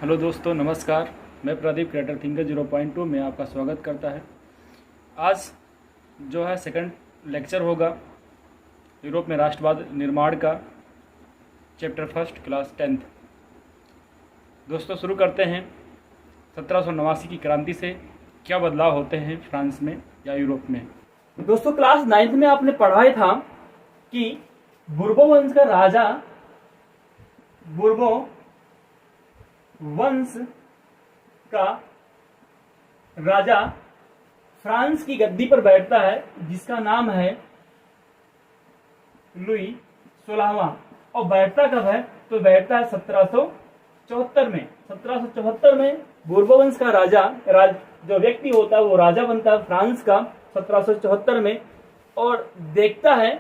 Hello दोस्तों, नमस्कार। मैं प्रदीप क्रिएटर थिंकर 0.2 में आपका स्वागत करता है। आज जो है सेकंड लेक्चर होगा यूरोप में राष्ट्रवाद निर्माण का, चैप्टर फर्स्ट, क्लास 10th। दोस्तों शुरू करते हैं 1789 की क्रांति से क्या बदलाव होते हैं फ्रांस में या यूरोप में। दोस्तों क्लास 9th में आपने पढ़ाया था कि बुर्बो वंश का राजा, बुर्बो वंश का राजा फ्रांस की गद्दी पर बैठता है जिसका नाम है लुई 16वां। और बैठता कब है? तो बैठता है 1774 में। 1774 में बुर्बो वंश का जो व्यक्ति होता है वो राजा बनता है फ्रांस का 1774 में। और देखता है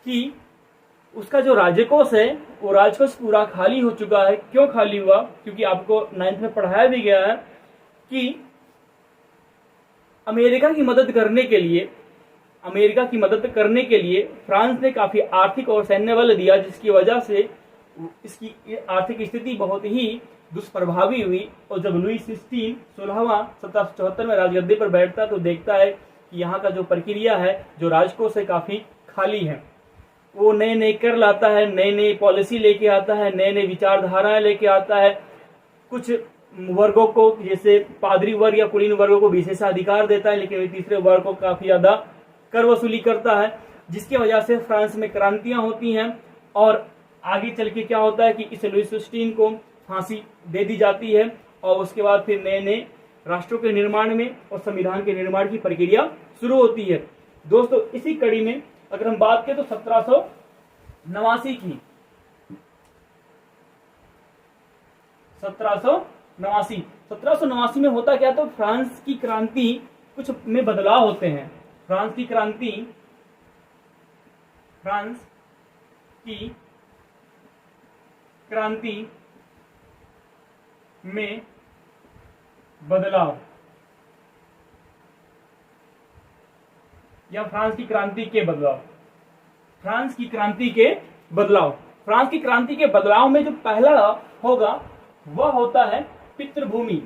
कि उसका जो राजकोष है वो राजकोष पूरा खाली हो चुका है। क्यों खाली हुआ? क्योंकि आपको 9th में पढ़ाया भी गया है कि अमेरिका की मदद करने के लिए फ्रांस ने काफी आर्थिक और सैन्य बल दिया, जिसकी वजह से इसकी आर्थिक स्थिति बहुत ही दुष्प्रभावी हुई। और जब लुई 16वां 1774 में राजगद्दी पर बैठता तो देखता है कि यहाँ का जो प्रक्रिया है, जो राजकोष है, काफी खाली है। वो नए नए कर लाता है, नई नई पॉलिसी लेके आता है, नए नए विचारधाराएं लेके आता है। कुछ वर्गों को, जैसे पादरी वर्ग या कुलीन वर्गों को विशेषाधिकार देता है, लेकिन तीसरे वर्ग को काफी ज्यादा कर वसूली करता है, जिसकी वजह से फ्रांस में क्रांतियां होती हैं। और आगे चल के क्या होता है कि इस लुई 16 को फांसी दे दी जाती है। और उसके बाद फिर नए नए राष्ट्रों के निर्माण में और संविधान के निर्माण की प्रक्रिया शुरू होती है। दोस्तों इसी कड़ी में अगर हम बात करें तो 1789 की 1789 में होता क्या? तो फ्रांस की क्रांति कुछ में बदलाव होते हैं। फ्रांस की क्रांति में बदलाव या फ्रांस की क्रांति के बदलाव। फ्रांस की क्रांति के बदलाव में जो पहला होगा वह होता है पितृभूमि।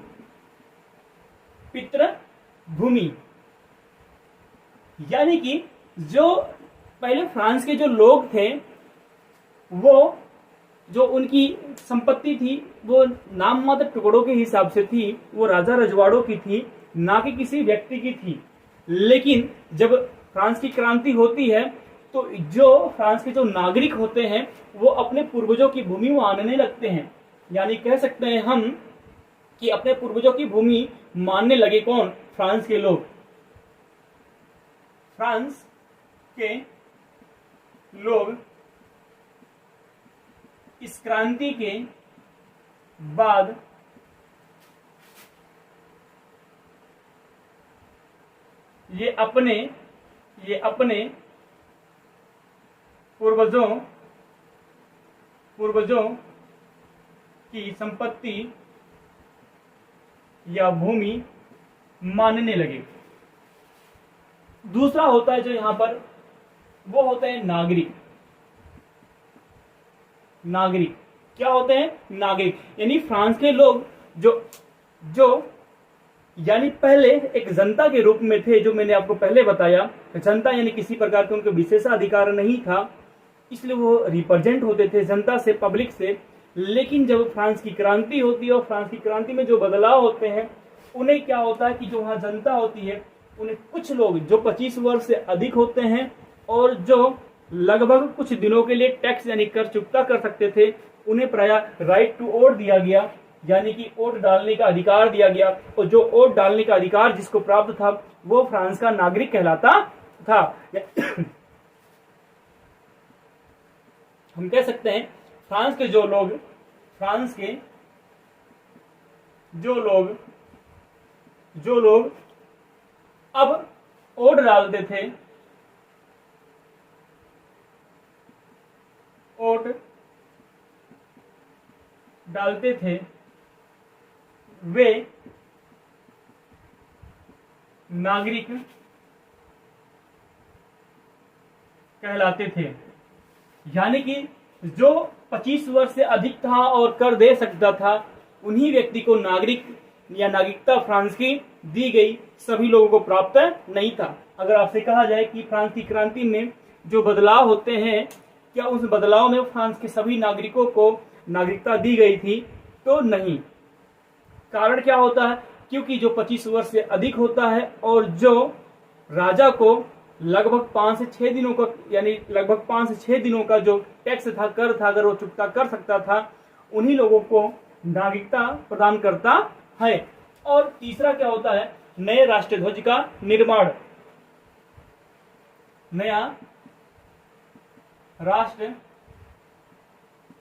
यानी कि जो पहले फ्रांस के जो लोग थे, वो जो उनकी संपत्ति थी वो नाम मात्र टुकड़ों के हिसाब से थी, वो राजा रजवाड़ों की थी, ना कि किसी व्यक्ति की थी। लेकिन जब फ्रांस की क्रांति होती है तो जो फ्रांस के जो नागरिक होते हैं वो अपने पूर्वजों की भूमि मानने लगते हैं। यानी कह सकते हैं हम कि अपने पूर्वजों की भूमि मानने लगे। कौन? फ्रांस के लोग। फ्रांस के लोग इस क्रांति के बाद ये अपने पूर्वजों की संपत्ति या भूमि मानने लगे। दूसरा होता है जो यहां पर, वो होते हैं नागरिक। क्या होते हैं? नागरिक। यानी फ्रांस के लोग जो यानी पहले एक जनता के रूप में थे, जो मैंने आपको पहले बताया। जनता यानी किसी प्रकार के उनके विशेषाधिकार नहीं था, इसलिए वो रिप्रेजेंट होते थे जनता से, पब्लिक से। लेकिन जब फ्रांस की क्रांति होती है और फ्रांस की क्रांति में जो बदलाव होते हैं, उन्हें क्या होता है कि जो वहां जनता होती है, उन्हें कुछ लोग जो 25 वर्ष से अधिक होते हैं और जो लगभग कुछ दिनों के लिए टैक्स यानी कर चुकता कर सकते थे, उन्हें प्राय राइट टू वोट दिया गया, यानी कि वोट डालने का अधिकार दिया गया। और जो वोट डालने का अधिकार जिसको प्राप्त था वो फ्रांस का नागरिक कहलाता था। हम कह सकते हैं फ्रांस के जो लोग अब वोट डालते थे वे नागरिक कहलाते थे। यानी कि जो 25 वर्ष से अधिक था और कर दे सकता था, उन्हीं व्यक्ति को नागरिक या नागरिकता फ्रांस की दी गई, सभी लोगों को प्राप्त नहीं था। अगर आपसे कहा जाए कि फ्रांस की क्रांति में जो बदलाव होते हैं, क्या उस बदलाव में फ्रांस के सभी नागरिकों को नागरिकता दी गई थी, तो नहीं। कारण क्या होता है, क्योंकि जो 25 वर्ष से अधिक होता है और जो राजा को लगभग 5 से 6 दिनों का, यानी लगभग 5 से 6 दिनों का जो टैक्स था, कर था, अगर वो चुकता कर सकता था, उन्हीं लोगों को नागरिकता प्रदान करता है। और तीसरा क्या होता है, नए राष्ट्रध्वज का निर्माण। नया राष्ट्र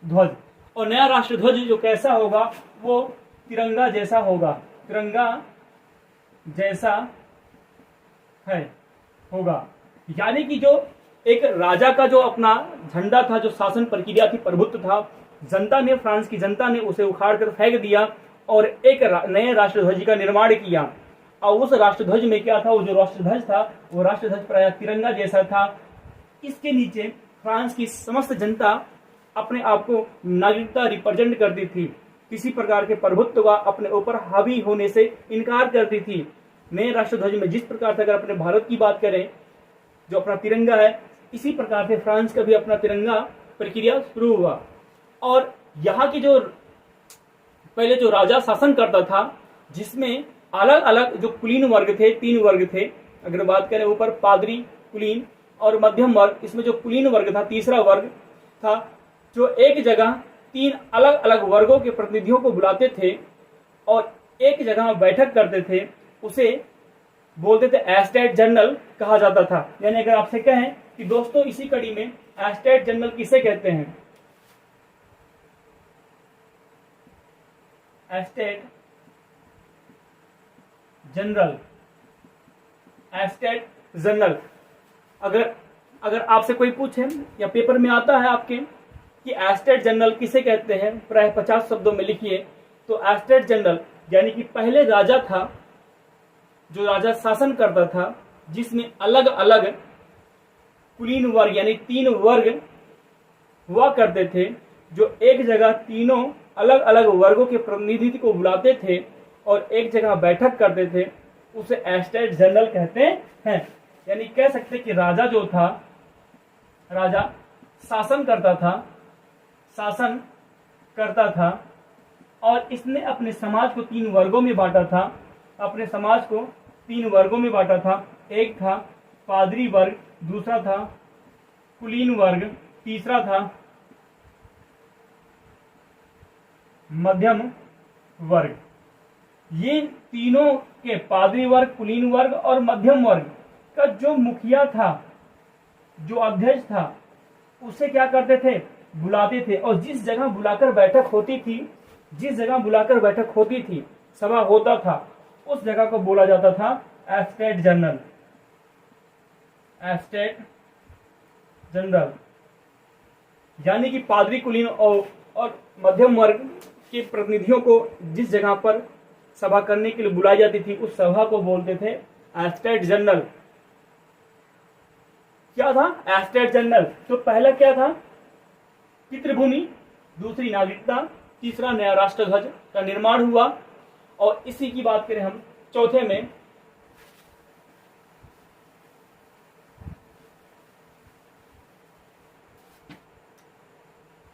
ध्वज, और नया राष्ट्रध्वज जो कैसा होगा, वो तिरंगा जैसा होगा, तिरंगा जैसा है होगा। यानी कि जो एक राजा का जो अपना झंडा था, जो शासन प्रक्रिया थी, प्रभुत्व था, जनता ने, फ्रांस की जनता ने उसे उखाड़ कर फेंक दिया और एक नए राष्ट्रध्वज का निर्माण किया। और उस राष्ट्रध्वज में क्या था, वो जो राष्ट्रध्वज था, वो राष्ट्रध्वज प्रायः तिरंगा जैसा था। इसके नीचे फ्रांस की समस्त जनता अपने आप को नागरिकता रिप्रेजेंट करती थी, किसी प्रकार के प्रभुत्व का अपने ऊपर हावी होने से इनकार करती थी। नए राष्ट्रध्वज में जिस प्रकार से, अगर अपने भारत की बात करें, जो अपना तिरंगा है, इसी प्रकार से फ्रांस का भी अपना तिरंगा प्रक्रिया शुरू हुआ। और यहाँ की जो पहले जो राजा शासन करता था, जिसमें अलग अलग जो कुलीन वर्ग थे, 3 वर्ग थे। अगर बात करें ऊपर पादरी, कुलीन और मध्यम वर्ग, इसमें जो कुलीन वर्ग था, तीसरा वर्ग था, जो एक जगह 3 अलग अलग वर्गों के प्रतिनिधियों को बुलाते थे और एक जगह बैठक करते थे, उसे बोलते थे एस्टेट जनरल कहा जाता था। यानी अगर आपसे कहें कि दोस्तों इसी कड़ी में एस्टेट जनरल किसे कहते हैं, एस्टेट जनरल, एस्टेट जनरल। अगर आपसे कोई पूछे या पेपर में आता है आपके कि एस्टेट जनरल किसे कहते हैं, प्राय 50 शब्दों में लिखिए, तो एस्टेट जनरल यानी कि पहले राजा था, जो राजा शासन करता था, जिसमें अलग अलग कुलीन वर्ग यानी 3 वर्ग हुआ करते थे, जो एक जगह तीनों अलग अलग वर्गों के प्रतिनिधि को बुलाते थे और एक जगह बैठक करते थे, उसे एस्टेट जनरल कहते हैं। यानी कह सकते कि राजा जो था, राजा शासन करता था और इसने अपने समाज को 3 वर्गों में बांटा था। अपने समाज को 3 वर्गों में बांटा था। एक था पादरी वर्ग, दूसरा था कुलीन वर्ग, तीसरा था मध्यम वर्ग। ये तीनों के, पादरी वर्ग, कुलीन वर्ग और मध्यम वर्ग का जो मुखिया था, जो अध्यक्ष था, उसे क्या करते थे, बुलाते थे। और जिस जगह बुलाकर बैठक होती थी, सभा होता था, उस जगह को बोला जाता था एस्टेट जनरल। एस्टेट जनरल यानी कि पादरी, कुलीन और मध्यम वर्ग के प्रतिनिधियों को जिस जगह पर सभा करने के लिए बुलाई जाती थी, उस सभा को बोलते थे एस्टेट जनरल। क्या था एस्टेट जनरल? तो पहला क्या था, पितृभूमि, दूसरी नागरिकता, तीसरा नया राष्ट्रध्वज का निर्माण हुआ। और इसी की बात करें हम चौथे में,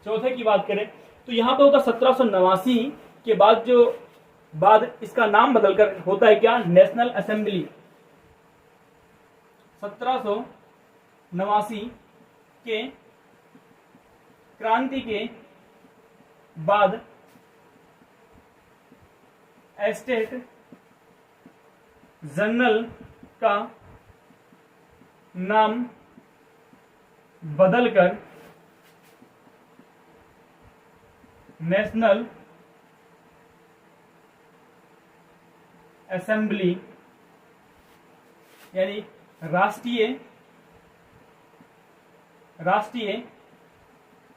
की बात करें तो यहां पे होता 1789 के बाद इसका नाम बदलकर होता है क्या, नेशनल असेंबली। 1789 के क्रांति के बाद एस्टेट जनरल का नाम बदलकर नेशनल असेंबली यानी राष्ट्रीय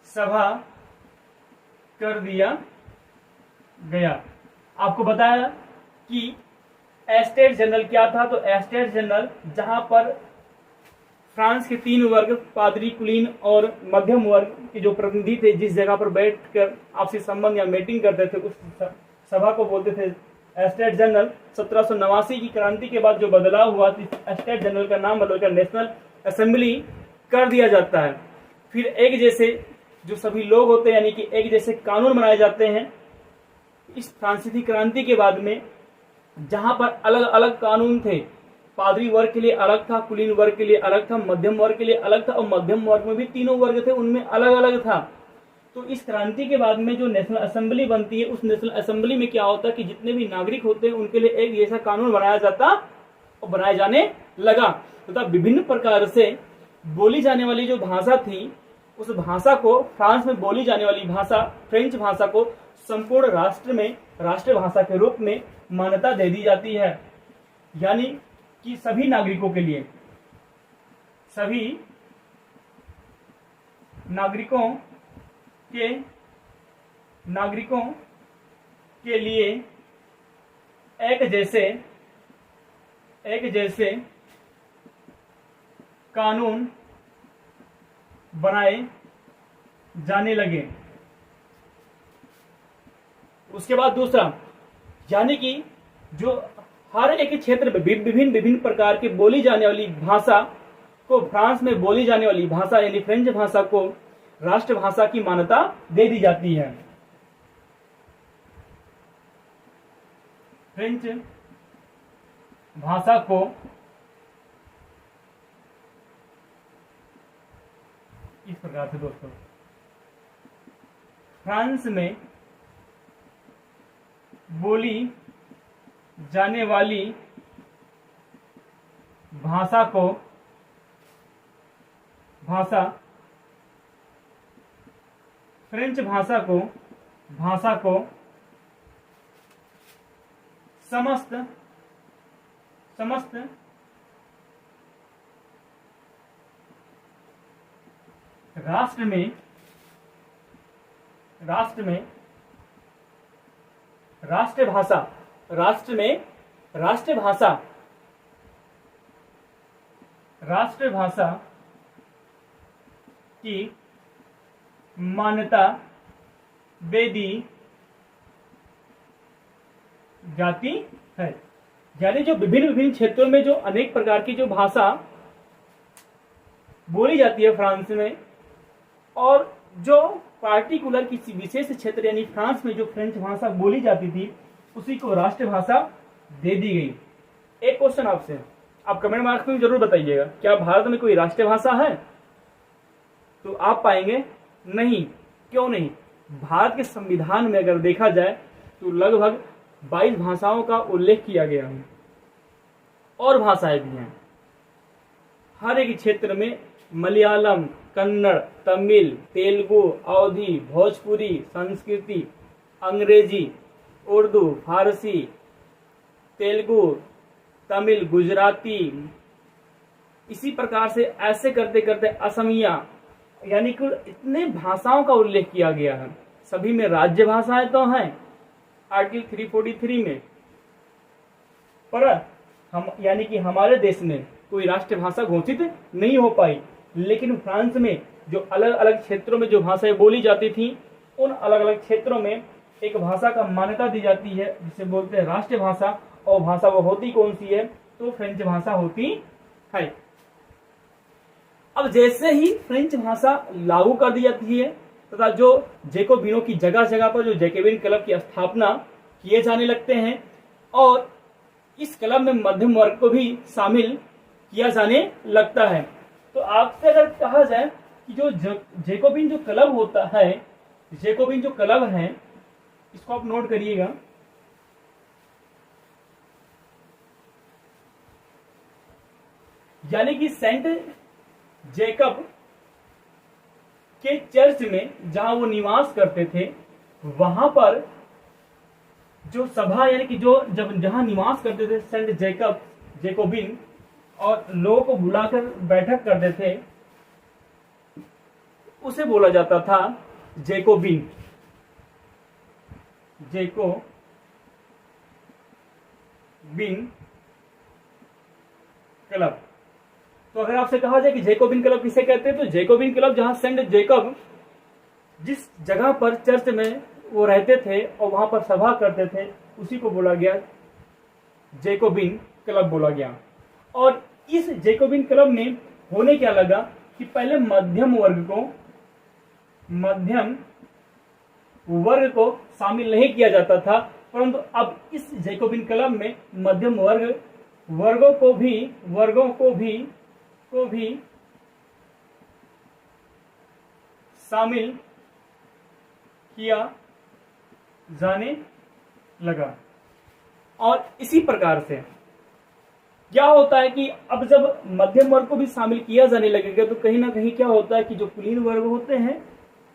सभा कर दिया गया। आपको बताया कि एस्टेट जनरल क्या था, तो एस्टेट जनरल जहां पर फ्रांस के 3 वर्ग, पादरी, कुलीन और मध्यम वर्ग के जो प्रतिनिधि थे, जिस जगह पर बैठकर आपसी संबंध या मीटिंग करते थे, उस सभा को बोलते थे एस्टेट जनरल। 1789 की क्रांति के बाद जो बदलाव हुआ, एस्टेट जनरल का नाम बदलकर नेशनल असेंबली कर दिया जाता है। फिर एक जैसे जो सभी लोग होते हैं, यानी कि एक जैसे कानून बनाए जाते हैं। इस फ्रांसीसी क्रांति के बाद में जहां पर अलग अलग कानून थे, पादरी वर्ग के लिए अलग था, कुलीन वर्ग के लिए अलग था, मध्यम वर्ग के लिए अलग था, और मध्यम वर्ग में भी तीनों वर्ग थे, उनमें अलग अलग था। तो इस क्रांति के बाद में जो नेशनल असेंबली बनती है, उस नेशनल असेंबली में क्या होता है कि जितने भी नागरिक होते हैं उनके लिए एक जैसा कानून बनाया जाता और बनाया जाने लगा। तथा विभिन्न प्रकार से बोली जाने वाली जो भाषा थी, उस भाषा को, फ्रांस में बोली जाने वाली भाषा फ्रेंच भाषा को संपूर्ण राष्ट्र में राष्ट्रभाषा के रूप में मान्यता दे दी जाती है। यानी कि सभी नागरिकों के लिए, सभी नागरिकों के लिए एक जैसे कानून बनाए जाने लगे। उसके बाद दूसरा, यानी कि जो हर एक क्षेत्र में विभिन्न प्रकार की बोली जाने वाली भाषा को, फ्रांस में बोली जाने वाली भाषा यानी फ्रेंच भाषा को राष्ट्रभाषा की मान्यता दे दी जाती है। फ्रेंच भाषा को इस प्रकार से दोस्तों, फ्रांस में बोली जाने वाली भाषा फ्रेंच भाषा को समस्त राष्ट्र में राष्ट्रभाषा की मान्यता दे दी जाती है। यानी जो विभिन्न क्षेत्रों में जो अनेक प्रकार की जो भाषा बोली जाती है फ्रांस में, और जो पार्टिकुलर किसी विशेष क्षेत्र यानी फ्रांस में जो फ्रेंच भाषा बोली जाती थी, उसी को राष्ट्रभाषा दे दी गई। एक क्वेश्चन आपसे, आप कमेंट मार्क्स में जरूर बताइएगा, क्या भारत में कोई राष्ट्रभाषा है? तो आप पाएंगे नहीं। क्यों नहीं? भारत के संविधान में अगर देखा जाए तो लगभग 22 भाषाओं का उल्लेख किया गया है, और भाषाएं भी हैं। हर एक क्षेत्र में मलयालम, कन्नड़, तमिल, तेलुगु, अवधी, भोजपुरी, संस्कृति, अंग्रेजी, उर्दू, फारसी, तेलुगु, तमिल, गुजराती, इसी प्रकार से ऐसे करते करते असमिया, यानी कि इतने भाषाओं का उल्लेख किया गया है। सभी में राज्य भाषाएं तो हैं आर्टिकल 343 में, पर हम यानी कि हमारे देश में कोई राष्ट्रभाषा घोषित नहीं हो पाई। लेकिन फ्रांस में जो अलग अलग क्षेत्रों में जो भाषाएं बोली जाती थी, उन अलग अलग क्षेत्रों में एक भाषा का मान्यता दी जाती है जिसे बोलते हैं राष्ट्रभाषा। और भाषा वो होती कौन सी है? तो फ्रेंच भाषा होती है। अब जैसे ही फ्रेंच भाषा लागू कर दी जाती है तथा जो जैकोबिनों की जगह जगह पर जो जैकोबिन क्लब की स्थापना किए जाने लगते हैं, और इस क्लब में मध्यम वर्ग को भी शामिल किया जाने लगता है। तो आपसे अगर कहा जाए कि जो जैकोबिन जो क्लब होता है, जैकोबिन जो क्लब है, इसको आप नोट करिएगा। यानी कि सेंट जेकब के चर्च में जहां वो निवास करते थे, वहां पर जो सभा यानी कि जो जहां निवास करते थे सेंट जैकोबिन, और लोगों को बुलाकर बैठक करते थे, उसे बोला जाता था जैकोबिन क्लब। तो अगर आपसे कहा जाए कि जैकोबिन क्लब किसे कहते हैं, तो जैकोबिन क्लब जहां सेंट जेकब जिस जगह पर चर्च में वो रहते थे और वहां पर सभा करते थे, उसी को बोला गया जैकोबिन क्लब बोला गया। और इस जैकोबिन क्लब में होने क्या लगा कि पहले मध्यम वर्ग को शामिल नहीं किया जाता था, परंतु अब इस जैकोबिन क्लब में मध्यम वर्गों को भी शामिल किया जाने लगा। और इसी प्रकार से क्या होता है कि अब जब मध्यम वर्ग को भी शामिल किया जाने लगेगा तो कहीं ना कहीं क्या होता है कि जो कुलीन वर्ग होते हैं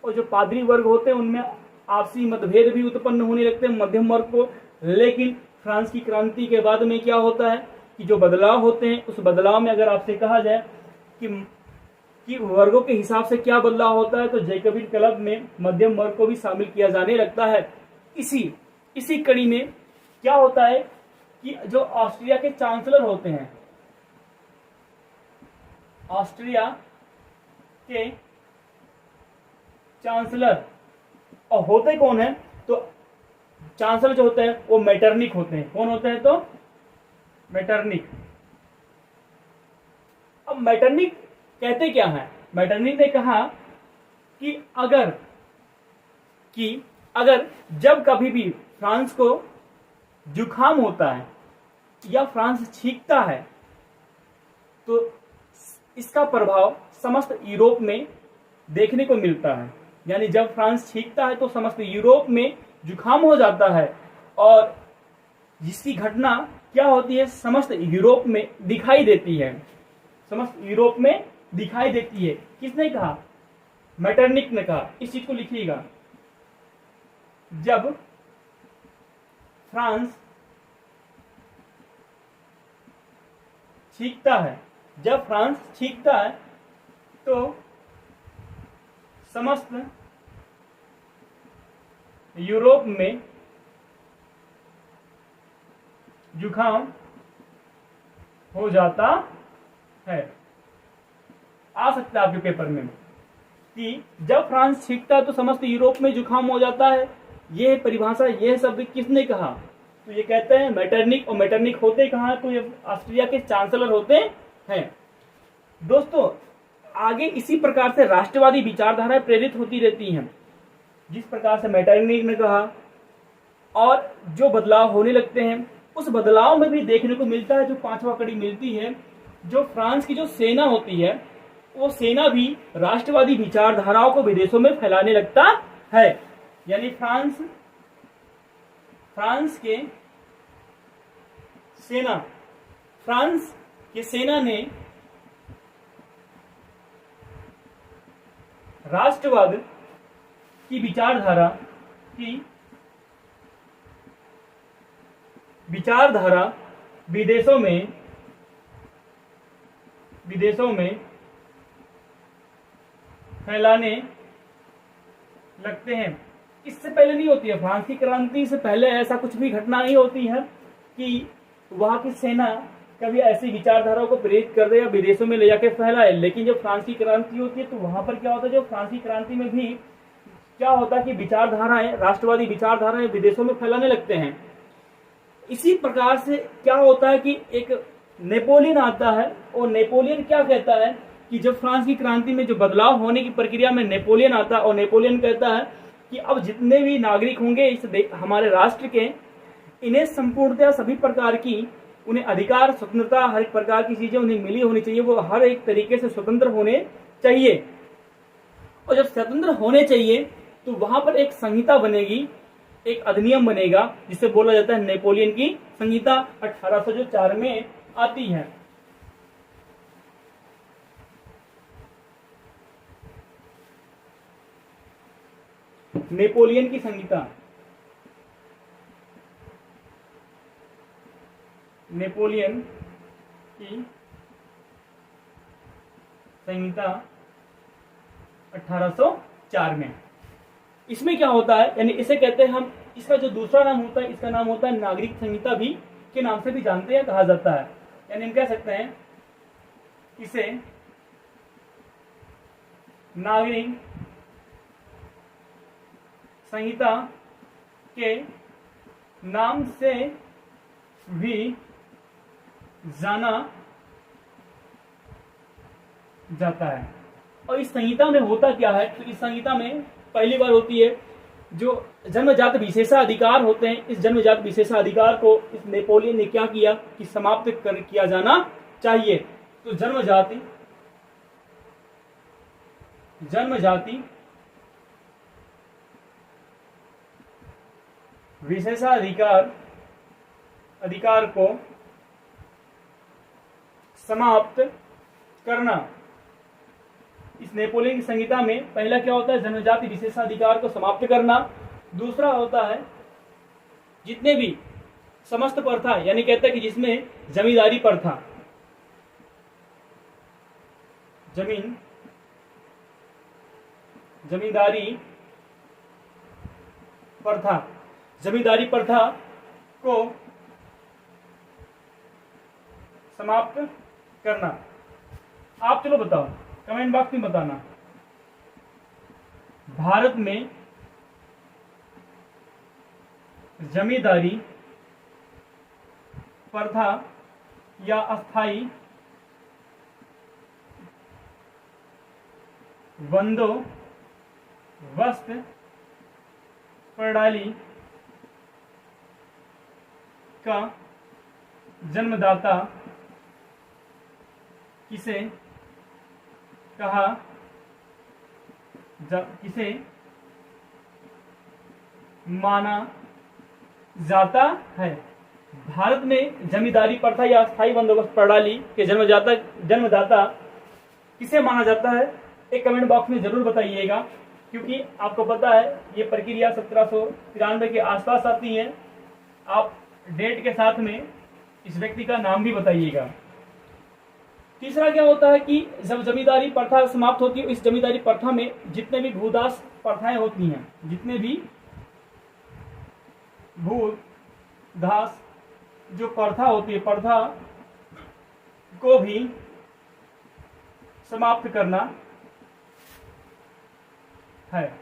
और जो पादरी वर्ग होते हैं उनमें आपसी मतभेद भी उत्पन्न होने लगते हैं मध्यम वर्ग को। लेकिन फ्रांस की क्रांति के बाद में क्या होता है कि जो बदलाव होते हैं, उस बदलाव में अगर आपसे कहा जाए कि वर्गों के हिसाब से क्या बदलाव होता है, तो जैकोबिन क्लब में मध्यम वर्ग को भी शामिल किया जाने लगता है। इसी कड़ी में क्या होता है कि जो ऑस्ट्रिया के चांसलर होते हैं, ऑस्ट्रिया के चांसलर और होते कौन है, तो चांसलर जो होते हैं वो मेटरनिक होते हैं। कौन होते हैं, तो मेटरनिक। अब मेटरनिक कहते क्या है, मेटरनिक ने कहा कि अगर जब कभी भी फ्रांस को जुकाम होता है या फ्रांस छींकता है तो इसका प्रभाव समस्त यूरोप में देखने को मिलता है। यानी जब फ्रांस छींकता है तो समस्त यूरोप में जुकाम हो जाता है और जिसकी घटना क्या होती है, समस्त यूरोप में दिखाई देती है, समस्त यूरोप में दिखाई देती है। किसने कहा, मेटरनिक ने कहा। इस चीज को लिखिएगा, जब फ्रांस छींकता है तो समस्त यूरोप में जुकाम हो जाता है। आ सकता है आपके पेपर में कि जब फ्रांस छींकता है तो समस्त यूरोप में जुकाम हो जाता है। यह परिभाषा, यह शब्द किसने कहा, तो ये कहते हैं मेटरनिक। और मेटरनिक होते कहाँ, तो ये ऑस्ट्रिया के चांसलर होते हैं। दोस्तों आगे इसी प्रकार से राष्ट्रवादी विचारधाराएं प्रेरित होती रहती हैं, जिस प्रकार से मेटरनिक ने कहा। और जो बदलाव होने लगते हैं उस बदलाव में भी देखने को मिलता है, जो पांचवा कड़ी मिलती है, जो फ्रांस की जो सेना होती है वो सेना भी राष्ट्रवादी विचारधाराओं को विदेशों में फैलाने लगता है। यानी फ्रांस के सेना ने राष्ट्रवाद की विचारधारा विदेशों में फैलाने लगते हैं। इससे पहले नहीं होती है, फ्रांस की क्रांति से पहले ऐसा कुछ भी घटना नहीं होती है कि वहां की सेना कभी ऐसी विचारधाराओं को प्रेरित कर दे या विदेशों में ले जाके फैलाए। लेकिन जब फ्रांस की क्रांति होती है तो वहां पर क्या होता है, जो फ्रांस की क्रांति में भी क्या होता है कि विचारधाराएं, राष्ट्रवादी विचारधाराएं विदेशों में फैलाने लगते हैं। इसी प्रकार से क्या होता है कि एक नेपोलियन आता है और नेपोलियन क्या कहता है कि जब फ्रांस की क्रांति में जो बदलाव होने की प्रक्रिया में नेपोलियन आता है और नेपोलियन कहता है कि अब जितने भी नागरिक होंगे इस हमारे राष्ट्र के, इन्हें संपूर्णतया सभी प्रकार की उन्हें अधिकार, स्वतंत्रता, हर एक प्रकार की चीजें उन्हें मिली होनी चाहिए। वो हर एक तरीके से स्वतंत्र होने चाहिए। और जब स्वतंत्र होने चाहिए तो वहां पर एक संहिता बनेगी, एक अधिनियम बनेगा जिसे बोला जाता है नेपोलियन की संहिता। 1804 में आती है। नेपोलियन की संहिता, नेपोलियन की संहिता 1804 में। इसमें क्या होता है, यानी इसे कहते हैं हम, इसका जो दूसरा नाम होता है इसका नाम होता है नागरिक संहिता भी के नाम से भी जानते हैं, कहा जाता है। यानी हम कह सकते हैं इसे नागरिक संहिता के नाम से भी जाना जाता है। और इस संहिता में होता क्या है, तो इस संहिता में पहली बार होती है जो जन्मजात विशेषाधिकार होते हैं, इस जन्मजात विशेषाधिकार को इस नेपोलियन ने क्या किया कि समाप्त किया जाना चाहिए। तो जन्मजाति अधिकार को समाप्त करना, इस नेपोलियन की संहिता में पहला क्या होता है, जन्मजाति विशेषाधिकार को समाप्त करना। दूसरा होता है जितने भी समस्त प्रथा, यानी कहते हैं कि जिसमें जमींदारी प्रथा, जमींदारी प्रथा को समाप्त करना। आप चलो बताओ, कमेंट बॉक्स में बताना, भारत में जमींदारी प्रथा या अस्थाई बंदोबस्त प्रणाली का जन्मदाता किसे माना जाता है। भारत में जमींदारी प्रथा या अस्थायी बंदोबस्त प्रणाली के जन्मदाता किसे माना जाता है, एक कमेंट बॉक्स में जरूर बताइएगा, क्योंकि आपको पता है ये प्रक्रिया 1793 के आसपास आती है। आप डेट के साथ में इस व्यक्ति का नाम भी बताइएगा। तीसरा क्या होता है कि जब जमींदारी प्रथा समाप्त होती है, इस जमींदारी प्रथा में जितने भी भूदास प्रथाएं होती हैं, जितने भी भूदास जो प्रथा होती है, प्रथा को भी समाप्त करना है।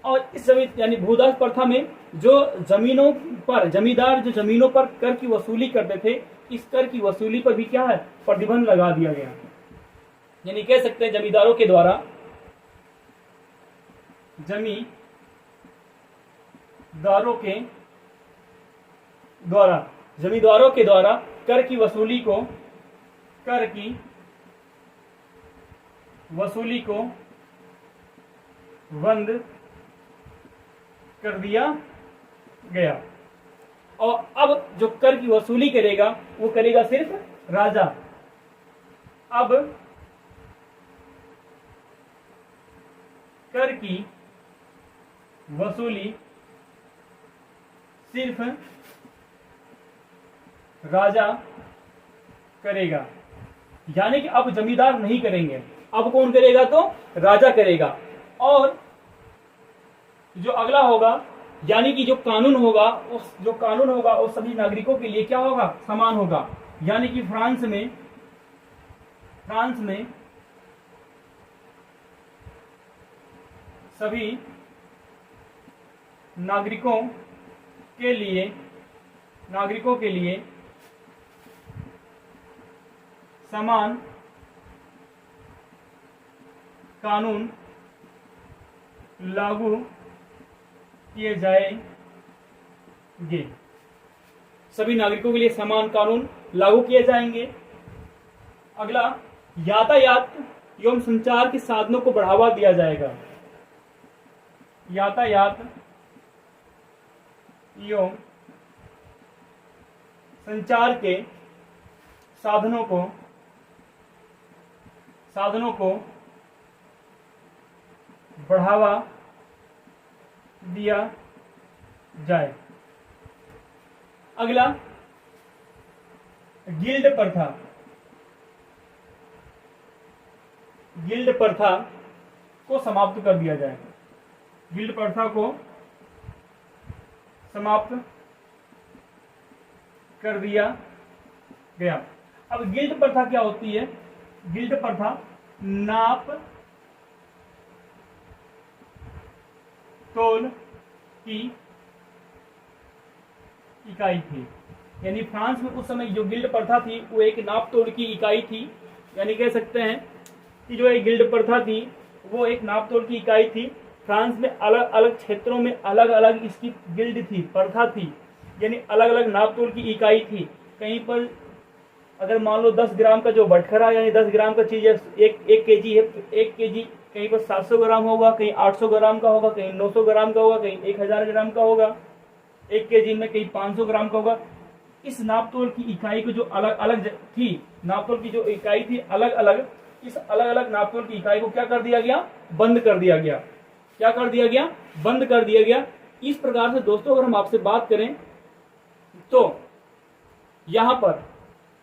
और इस यानी भूदास प्रथा में जो जमीनों पर जमींदार जो जमीनों पर कर की वसूली करते थे, इस कर की वसूली पर भी क्या है, प्रतिबंध लगा दिया गया। यानी कह सकते हैं जमींदारों के द्वारा जमींदारों के द्वारा कर की वसूली को बंद कर दिया गया। और अब जो कर की वसूली करेगा वो करेगा सिर्फ राजा। अब कर की वसूली सिर्फ राजा करेगा, यानी कि अब जमींदार नहीं करेंगे, अब कौन करेगा, तो राजा करेगा। और जो अगला होगा, यानी कि जो कानून होगा वो सभी नागरिकों के लिए क्या होगा, समान होगा। यानी कि फ्रांस में सभी नागरिकों के लिए समान कानून लागू किए जाएंगे। सभी नागरिकों के लिए समान कानून लागू किए जाएंगे। अगला, यातायात एवं संचार के साधनों को बढ़ावा दिया जाएगा। यातायात एवं संचार के साधनों को बढ़ावा दिया जाए। अगला, गिल्ड प्रथा को समाप्त कर दिया जाए। गिल्ड प्रथा को समाप्त कर दिया गया। अब गिल्ड प्रथा क्या होती है? गिल्ड प्रथा नाप तोल की इकाई थी। यानी फ्रांस में उस समय जो गिल्ड प्रथा थी वो एक नाप तोड़ की इकाई थी। यानी कह सकते हैं कि जो एक गिल्ड प्रथा थी वो एक नाप तोड़ की इकाई थी। फ्रांस में अलग अलग क्षेत्रों में अलग अलग इसकी गिल्ड थी, प्रथा थी, यानी अलग अलग नाप तोड़ की इकाई थी। कहीं पर अगर मान लो 10 ग्राम का जो बटखरा यानी 10 ग्राम का चीज है, एक केजी है, तो 1 केजी कहीं पर 700 ग्राम होगा, कहीं 800 ग्राम का होगा, कहीं 900 ग्राम का होगा, कहीं 1000 ग्राम का होगा, 1 केजी में कहीं 500 ग्राम का होगा। इस नापतोल की इकाई को जो अलग अलग थी, नापतोल की जो इकाई थी अलग अलग, इस अलग अलग नापतोल की इकाई को क्या कर दिया गया? बंद कर दिया गया। क्या कर दिया गया? बंद कर दिया गया। इस प्रकार से दोस्तों अगर हम आपसे बात करें तो यहां पर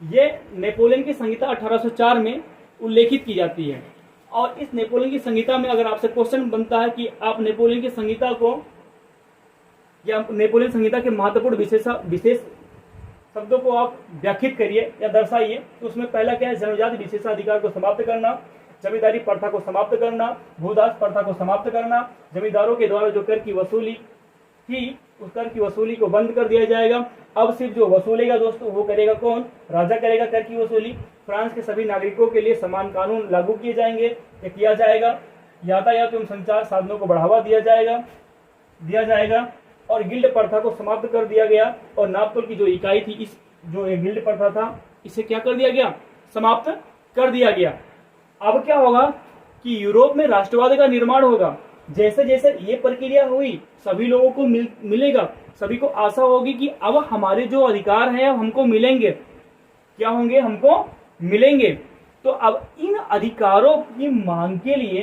ये नेपोलियन की संहिता 1804 में उल्लेखित की जाती है। और इस नेपोलियन की संहिता में अगर आपसे क्वेश्चन बनता है कि आप नेपोलियन की संहिता को या नेपोलियन संहिता के महत्वपूर्ण विशेष शब्दों को आप व्याख्यात करिए या दर्शाइए, तो उसमें पहला क्या है? जन्मजात विशेषाधिकार को समाप्त करना, जमींदारी प्रथा को समाप्त करना, भूदास प्रथा को समाप्त करना, जमींदारों के द्वारा जो कर की वसूली थी उस कर की वसूली को बंद कर दिया जाएगा। अब सिर्फ जो वसूलेगा दोस्तों वो करेगा कौन? राजा करेगा कर की वसूली। फ्रांस के सभी नागरिकों के लिए समान कानून लागू किए जाएंगे या किया जाएगा। यातायात एवं संचार साधनों को बढ़ावा दिया जाएगा और गिल्ड प्रथा को समाप्त कर दिया गया। और नापतोल की जो इकाई थी, इस जो गिल्ड प्रथा था, इसे क्या कर दिया गया? समाप्त कर दिया गया। अब क्या होगा कि यूरोप में राष्ट्रवाद का निर्माण होगा। जैसे जैसे ये प्रक्रिया हुई सभी लोगों को मिलेगा, सभी को आशा होगी कि अब हमारे जो अधिकार हैं हमको मिलेंगे। क्या होंगे? हमको मिलेंगे। तो अब इन अधिकारों की मांग के लिए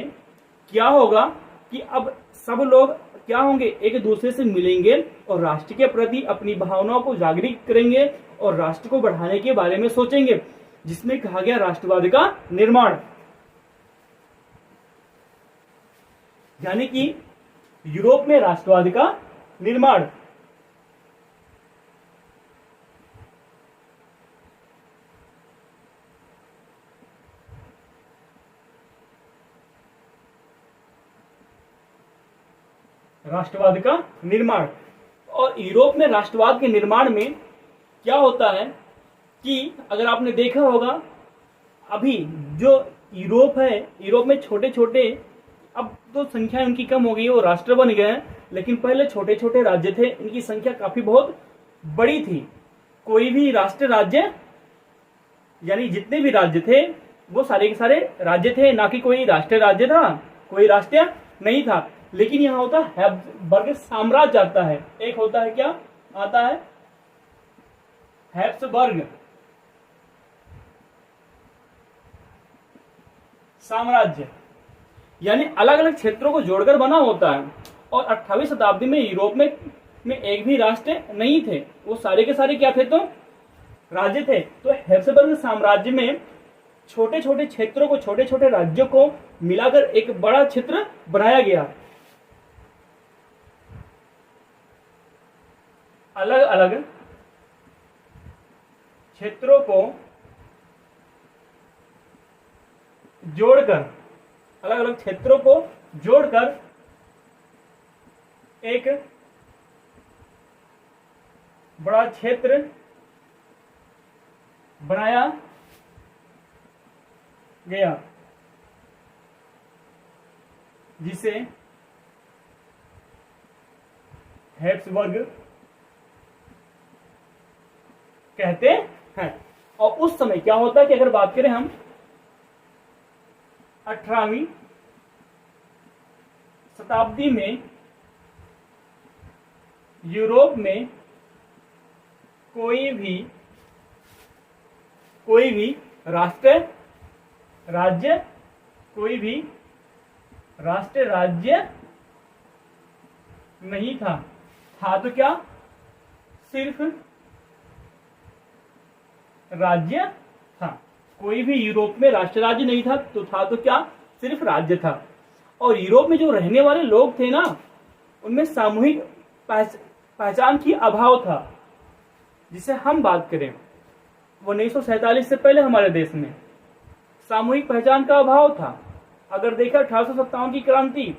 क्या होगा कि अब सब लोग क्या होंगे? एक दूसरे से मिलेंगे और राष्ट्र के प्रति अपनी भावनाओं को जागृत करेंगे और राष्ट्र को बढ़ाने के बारे में सोचेंगे, जिसमें कहा गया राष्ट्रवाद का निर्माण। यानी कि यूरोप में राष्ट्रवाद का निर्माण। राष्ट्रवाद का निर्माण। और यूरोप में राष्ट्रवाद के निर्माण में क्या होता है कि अगर आपने देखा होगा अभी जो यूरोप है, यूरोप में छोटे छोटे, अब तो संख्या उनकी कम हो गई, वो राष्ट्र बन गए हैं, लेकिन पहले छोटे छोटे राज्य थे, इनकी संख्या काफी बहुत बड़ी थी। कोई भी राष्ट्र राज्य यानी जितने भी राज्य थे वो सारे के सारे राज्य थे, ना कि कोई राष्ट्र राज्य था, कोई राष्ट्र नहीं था। लेकिन यहाँ होता है हैब्सबर्ग साम्राज्य आता है। एक होता है क्या? आता है हैब्सबर्ग साम्राज्य, यानी अलग अलग क्षेत्रों को जोड़कर बना होता है। और 28वीं शताब्दी में यूरोप में एक भी राष्ट्र नहीं थे, वो सारे के सारे क्या थे? तो राज्य थे। तो हैब्सबर्ग साम्राज्य में छोटे छोटे क्षेत्रों को, छोटे छोटे राज्यों को मिलाकर एक बड़ा क्षेत्र बनाया गया। अलग अलग क्षेत्रों को जोड़कर, अलग अलग क्षेत्रों को जोड़कर एक बड़ा क्षेत्र बनाया गया, जिसे हैब्सबर्ग कहते हैं। और उस समय क्या होता है कि अगर बात करें हम 18वीं शताब्दी में यूरोप में कोई भी राष्ट्र राज्य, कोई भी राष्ट्र राज्य नहीं था। था तो क्या? सिर्फ राज्य था। कोई भी यूरोप में राष्ट्र राज्य नहीं था, तो था तो क्या? सिर्फ राज्य था। और यूरोप में जो रहने वाले लोग थे ना, उनमें सामूहिक पहचान की अभाव था। जिसे हम बात करें, वो 1947 से पहले हमारे देश में सामूहिक पहचान का अभाव था। अगर देखा 1857 की क्रांति,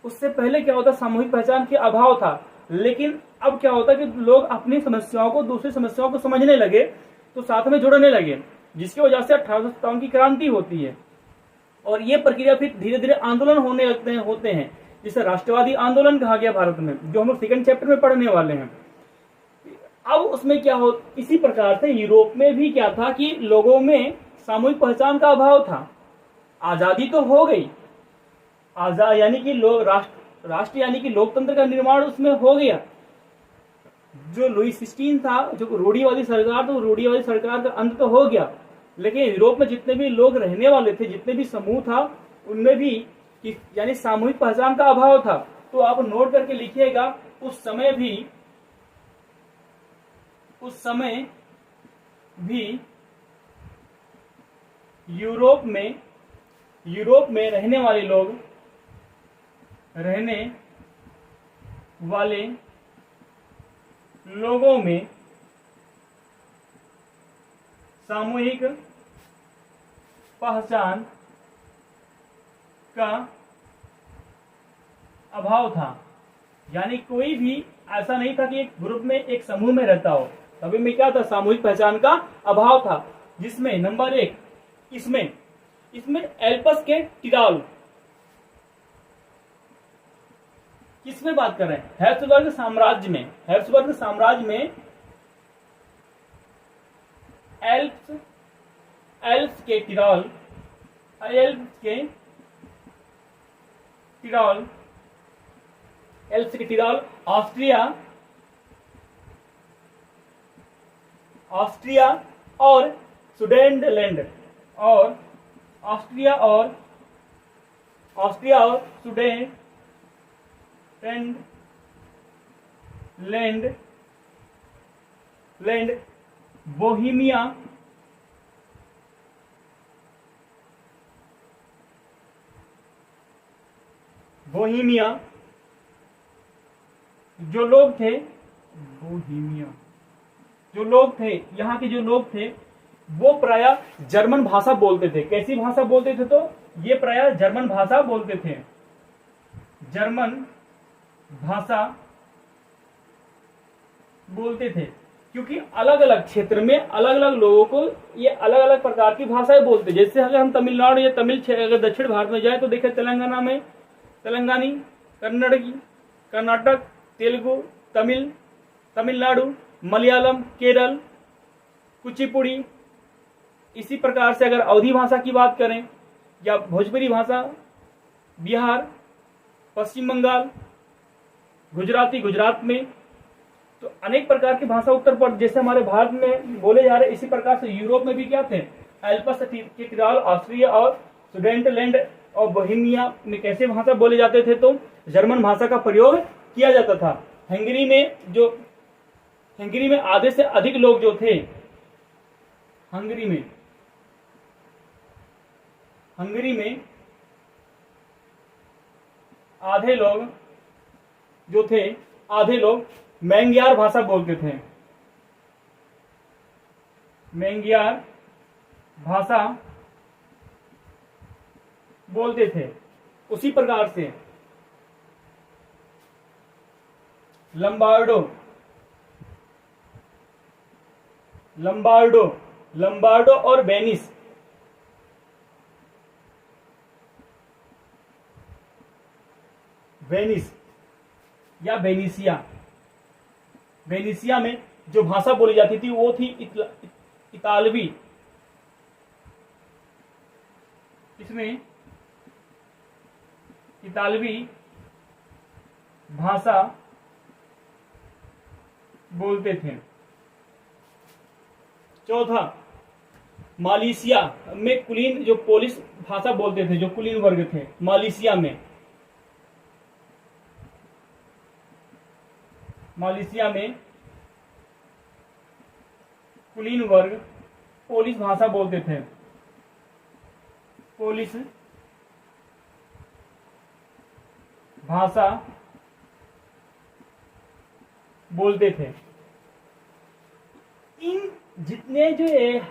उससे पहले क्या होता? सामूहिक पहचान के अभाव था। लेकिन अब क्या होता है कि लोग अपनी समस्याओं को दूसरी समस्याओं को समझने लगे, तो साथ में जुड़ने लगे, जिसकी वजह से 1857 की क्रांति होती है। और ये प्रक्रिया फिर धीरे धीरे आंदोलन होते हैं, जिसे राष्ट्रवादी आंदोलन कहा गया भारत में, जो हम लोग सेकंड चैप्टर में पढ़ने वाले हैं। अब उसमें क्या हो, इसी प्रकार से यूरोप में भी क्या था कि लोगों में सामूहिक पहचान का अभाव था। आजादी तो हो गई, आजाद यानी कि लोग राष्ट्र यानी कि लोकतंत्र का निर्माण उसमें हो गया। जो लुई 16 था, जो रूढ़िवादी सरकार, तो रूढ़िवादी सरकार का अंत तो हो गया, लेकिन यूरोप में जितने भी लोग रहने वाले थे, जितने भी समूह था, उनमें भी यानी सामूहिक पहचान का अभाव था। तो आप नोट करके लिखिएगा, उस समय भी यूरोप में रहने वाले लोगों में सामूहिक पहचान का अभाव था। यानी कोई भी ऐसा नहीं था कि एक ग्रुप में, एक समूह में रहता हो, तभी में क्या था, सामूहिक पहचान का अभाव था। जिसमें नंबर 1, इसमें एल्पस के टिराल, किसमें बात कर रहे हैं, हैब्सबर्ग साम्राज्य में एल्प्स के टिराल ऑस्ट्रिया और सुडेनलैंड और सुडेनलैंड बोहीमिया जो लोग थे, यहाँ के जो लोग थे, वो प्रायः जर्मन भाषा बोलते थे। कैसी भाषा बोलते थे? तो ये प्रायः जर्मन भाषा बोलते थे। जर्मन भाषा बोलते थे क्योंकि अलग अलग क्षेत्र में अलग अलग लोगों को ये अलग अलग प्रकार की भाषाएं बोलते। जैसे अगर हम तमिलनाडु या अगर दक्षिण भारत में जाए तो देखे तेलंगाना में तेलंगानी, कर्नाटक तेलुगु, तमिलनाडु मलयालम, केरल कुचिपुड़ी। इसी प्रकार से अगर अवधी भाषा की बात करें या भोजपुरी भाषा बिहार, पश्चिम बंगाल, गुजराती गुजरात में, तो अनेक प्रकार की भाषा उत्तर प्रदेश जैसे हमारे भारत में बोले जा रहे। इसी प्रकार से यूरोप में भी क्या थे, एल्पस के टिराल, ऑस्ट्रिया और सुडेनलैंड और बोहेमिया में कैसे भाषा बोले जाते थे? तो जर्मन भाषा का प्रयोग किया जाता था। हंगरी में आधे से अधिक लोग जो थे, हंगरी में आधे लोग मैंग्यार भाषा बोलते थे। मैंग्यार भाषा बोलते थे। उसी प्रकार से लंबार्डो और वेनिस, या वेनिसिया में जो भाषा बोली जाती थी वो थी इतालवी। इसमें इतालवी भाषा बोलते थे। चौथा, मालेशिया में कुलीन, जो पोलिश भाषा बोलते थे, जो कुलीन वर्ग थे मालेशिया में कुलीन वर्ग पोलिश भाषा बोलते थे। पोलिश भाषा बोलते थे। इन जितने जो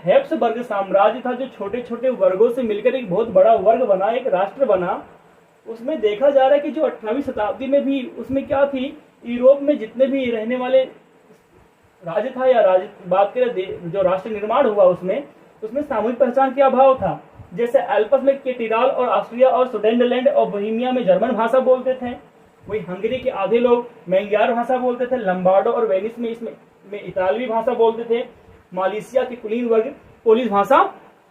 हैब्सबर्ग साम्राज्य था, जो छोटे छोटे वर्गों से मिलकर एक बहुत बड़ा वर्ग बना, एक राष्ट्र बना, उसमें देखा जा रहा है कि जो 18वीं शताब्दी में भी उसमें क्या थी यूरोप में जितने भी रहने वाले राज्य था या राज्य बात करें जो राष्ट्र निर्माण हुआ उसमें सामूहिक पहचान का अभाव था। जैसे एल्पस में के टिराल और ऑस्ट्रिया और सुडेनलैंड और बोहेमिया में जर्मन भाषा बोलते थे, वही हंगरी के आधे लोग मैंग्यार भाषा बोलते थे, लंबार्डो और वेनिस में इसमें इतालवी भाषा बोलते थे, मालेशिया के कुलीन वर्ग पोलिश भाषा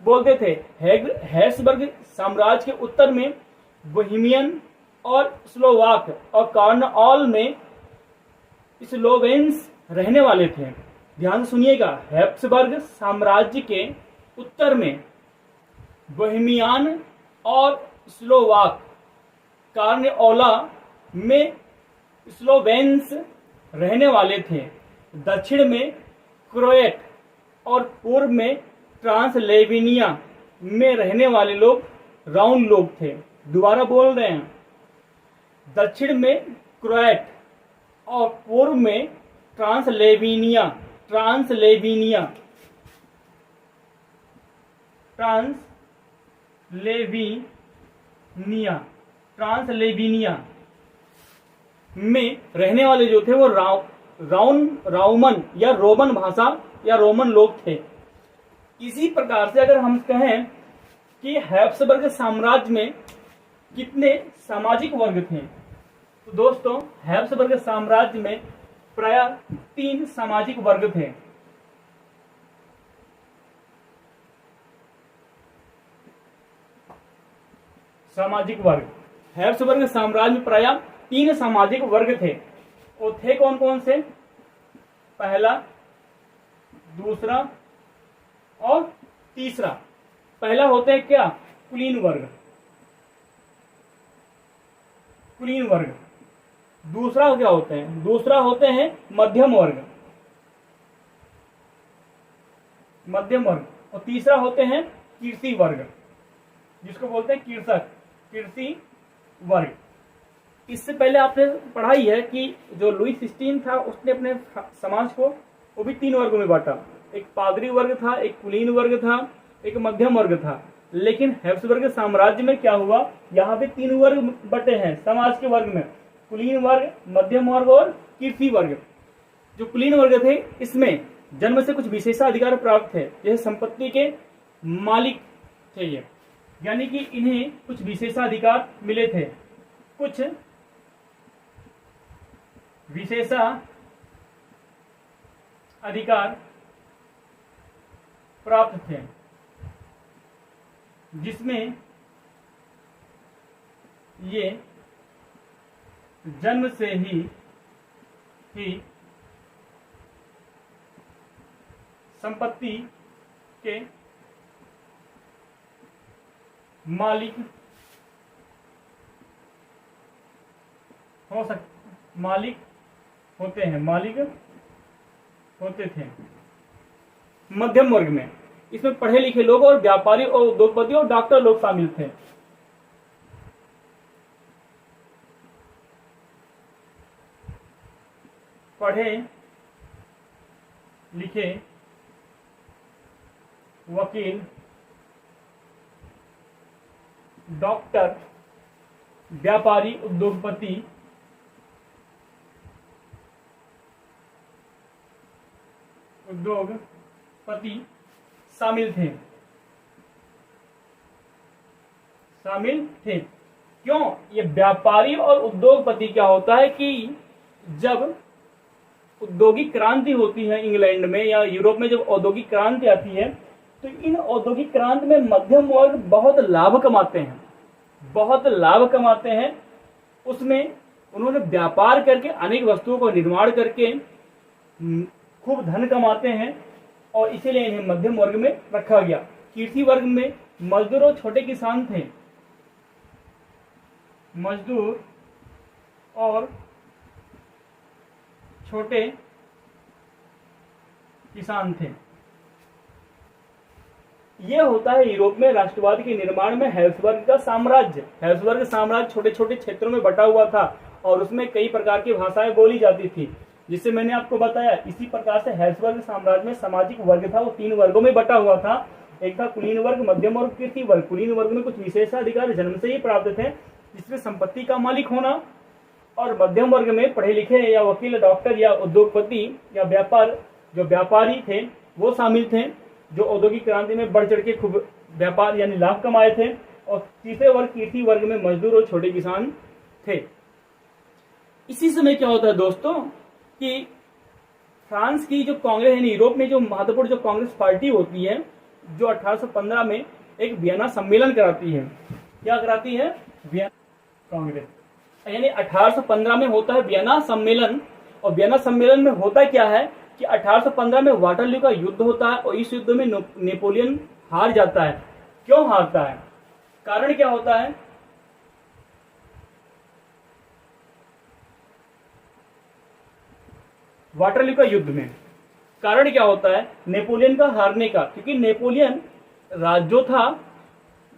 बोलते थे। हैब्सबर्ग साम्राज्य के उत्तर में बोहेमियन और स्लोवाक और कॉर्नवॉल में स्लोवेन्स रहने वाले थे। ध्यान से सुनिएगा, हैब्सबर्ग साम्राज्य के उत्तर में बोहेमियान और स्लोवाक, कॉर्नवॉला में स्लोवेन्स रहने वाले थे। दक्षिण में क्रोएट और पूर्व में ट्रांसलेविनिया में रहने वाले लोग राउंड लोग थे। दोबारा बोल रहे हैं, दक्षिण में क्रोएट और पूर्व में ट्रांसलेविनिया में रहने वाले जो थे वो राउमन या रोमन भाषा या रोमन लोग थे। इसी प्रकार से अगर हम कहें कि हैब्सबर्ग साम्राज्य में कितने सामाजिक वर्ग थे, तो दोस्तों हैब्सबर्ग साम्राज्य में प्राय 3 सामाजिक वर्ग थे। सामाजिक वर्ग हैब्सबर्ग साम्राज्य में प्राय 3 सामाजिक वर्ग थे। वो थे कौन कौन से? पहला, दूसरा और तीसरा। पहला होते हैं क्या? कुलीन वर्ग। दूसरा क्या होते हैं? दूसरा होते हैं मध्यम वर्ग। और तीसरा होते हैं कीर्ति वर्ग, जिसको बोलते हैं कीर्ति वर्ग। इससे पहले आपने पढ़ाई है कि जो लुई 16 था उसने अपने समाज को वो भी 3 वर्गों में बांटा। एक पादरी वर्ग था, एक कुलीन वर्ग था, एक मध्यम वर्ग था। लेकिन हैब्सबर्ग साम्राज्य में क्या हुआ, यहाँ पे 3 वर्ग बटे हैं समाज के वर्ग में, कुलीन वर्ग, मध्यम वर्ग और कीर्ति वर्ग। जो कुलीन वर्ग थे इसमें जन्म से कुछ विशेषाधिकार प्राप्त थे, जैसे संपत्ति के मालिक थे ये, यानी कि इन्हें कुछ विशेषाधिकार मिले थे, कुछ विशेषाधिकार प्राप्त थे, जिसमें ये जन्म से ही संपत्ति के मालिक होते थे। मध्यम वर्ग में इसमें पढ़े लिखे लोग और व्यापारी और उद्योगपति और डॉक्टर लोग शामिल थे। पढ़े लिखे वकील, डॉक्टर, व्यापारी, उद्योगपति शामिल थे। क्यों? ये व्यापारी और उद्योगपति क्या होता है कि जब औद्योगिक क्रांति होती है इंग्लैंड में या यूरोप में, जब औद्योगिक क्रांति आती है तो इन औद्योगिक क्रांति में मध्यम वर्ग बहुत लाभ कमाते हैं। उसमें उन्होंने व्यापार करके अनेक वस्तुओं का निर्माण करके खूब धन कमाते हैं और इसीलिए इन्हें मध्यम वर्ग में रखा गया। कीर्ति वर्ग में मजदूर और छोटे किसान थे। मजदूर और छोटे किसान थे। यह होता है यूरोप में राष्ट्रवाद के निर्माण में हैब्सबर्ग का साम्राज्य। हैब्सबर्ग साम्राज्य छोटे छोटे क्षेत्रों में बटा हुआ था और उसमें कई प्रकार की भाषाएं बोली जाती थी, जिससे मैंने आपको बताया। इसी प्रकार से हैब्सबर्ग साम्राज्य में सामाजिक वर्ग था, वो 3 वर्गों में बटा हुआ था। एक था कुलीन वर्ग, मध्यम और कीर्ति वर्ग। कुलीन वर्ग में कुछ विशेषाधिकार जन्म से ही प्राप्त थे, जिसमें संपत्ति का मालिक होना और मध्यम वर्ग में पढ़े लिखे या वकील, डॉक्टर या उद्योगपति या व्यापारी थे वो शामिल थे, जो औद्योगिक क्रांति में बढ़ चढ़ के खूब व्यापार यानी लाभ कमाए थे। और तीसरे वर्ग कृषि वर्ग में मजदूर और छोटे किसान थे। इसी समय क्या होता है दोस्तों कि फ्रांस की जो कांग्रेस यानी यूरोप में जो महत्वपूर्ण जो कांग्रेस पार्टी होती है, जो 1815 में एक वियना सम्मेलन कराती है। क्या कराती है? वियना कांग्रेस, यानी 1815 में होता है वियना सम्मेलन। और वियना सम्मेलन में होता क्या है कि 1815 में वाटरलू का युद्ध होता है और इस युद्ध में नेपोलियन हार जाता है। क्यों हारता है? कारण क्या होता है? वाटरलू का युद्ध में कारण क्या होता है नेपोलियन का हारने का? क्योंकि नेपोलियन जो था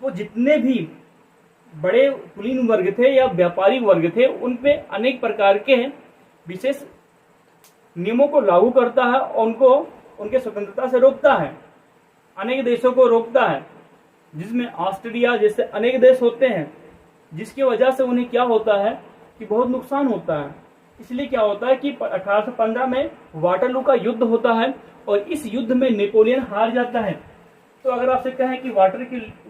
वो जितने भी बड़े कुलीन वर्ग थे या व्यापारी वर्ग थे उन पे अनेक प्रकार के विशेष नियमों को लागू करता है और उनको उनके स्वतंत्रता से रोकता है। अनेक देशों को रोकता है, जिसमें ऑस्ट्रेलिया जैसे अनेक देश होते हैं, जिसकी वजह से उन्हें क्या होता है कि बहुत नुकसान होता है। इसलिए क्या होता है कि 1815 में वाटरलू का युद्ध होता है और इस युद्ध में नेपोलियन हार जाता है। तो अगर आपसे कहें कि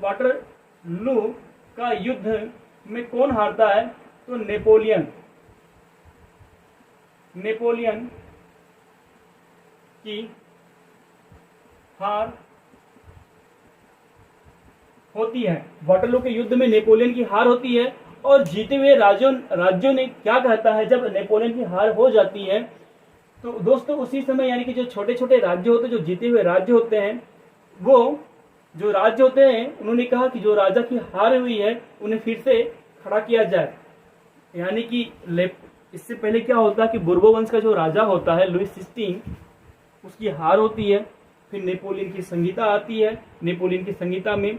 वाटरलू का युद्ध में कौन हारता है, तो नेपोलियन की हार होती है। वाटरलू के युद्ध में नेपोलियन की हार होती है और जीते हुए राज्यों ने क्या कहता है, जब नेपोलियन की हार हो जाती है तो दोस्तों उसी समय यानी कि जो छोटे छोटे राज्य होते हैं, जो जीते हुए राज्य होते हैं, वो जो राज्य होते हैं उन्होंने कहा कि जो राजा की हार हुई है उन्हें फिर से खड़ा किया जाए। यानी कि इससे पहले क्या होता है कि बुर्बो वंश का जो राजा होता है लुईस 16, उसकी हार होती है। फिर नेपोलियन की संहिता आती है। नेपोलियन की संहिता में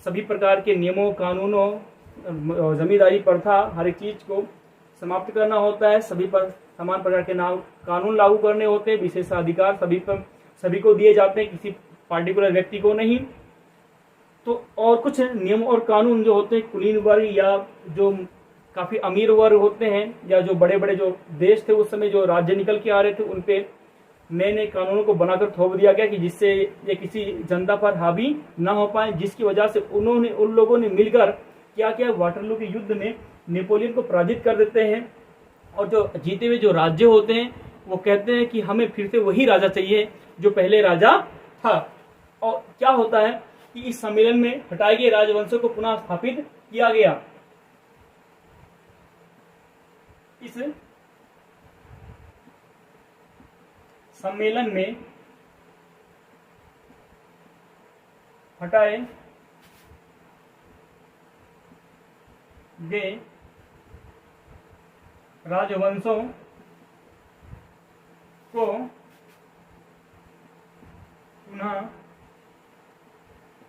सभी प्रकार के नियमों, कानूनों, जमींदारी प्रथा, हर एक चीज को समाप्त करना होता है। सभी पर समान प्रकार के कानून लागू करने होते हैं। विशेषाधिकार सभी को दिए जाते हैं, किसी पार्टिकुलर व्यक्ति को नहीं। तो और कुछ नियम और कानून जो होते हैं कुलीन वर्ग या जो काफी अमीर वर्ग होते हैं या जो बड़े बड़े जो देश थे उस समय जो राज्य निकल के आ रहे थे, उन पे नए नए कानूनों को बनाकर थोप दिया गया कि जिससे ये किसी जनता पर हावी ना हो पाए, जिसकी वजह से उन लोगों ने मिलकर क्या किया, वाटरलू के युद्ध में नेपोलियन को पराजित कर देते हैं। और जो जीते हुए जो राज्य होते हैं वो कहते हैं कि हमें फिर से वही राजा चाहिए जो पहले राजा था। और क्या होता है कि इस सम्मेलन में हटाए गए राजवंशों को पुनः स्थापित किया गया। इस सम्मेलन में हटाए गए राजवंशों को पुनः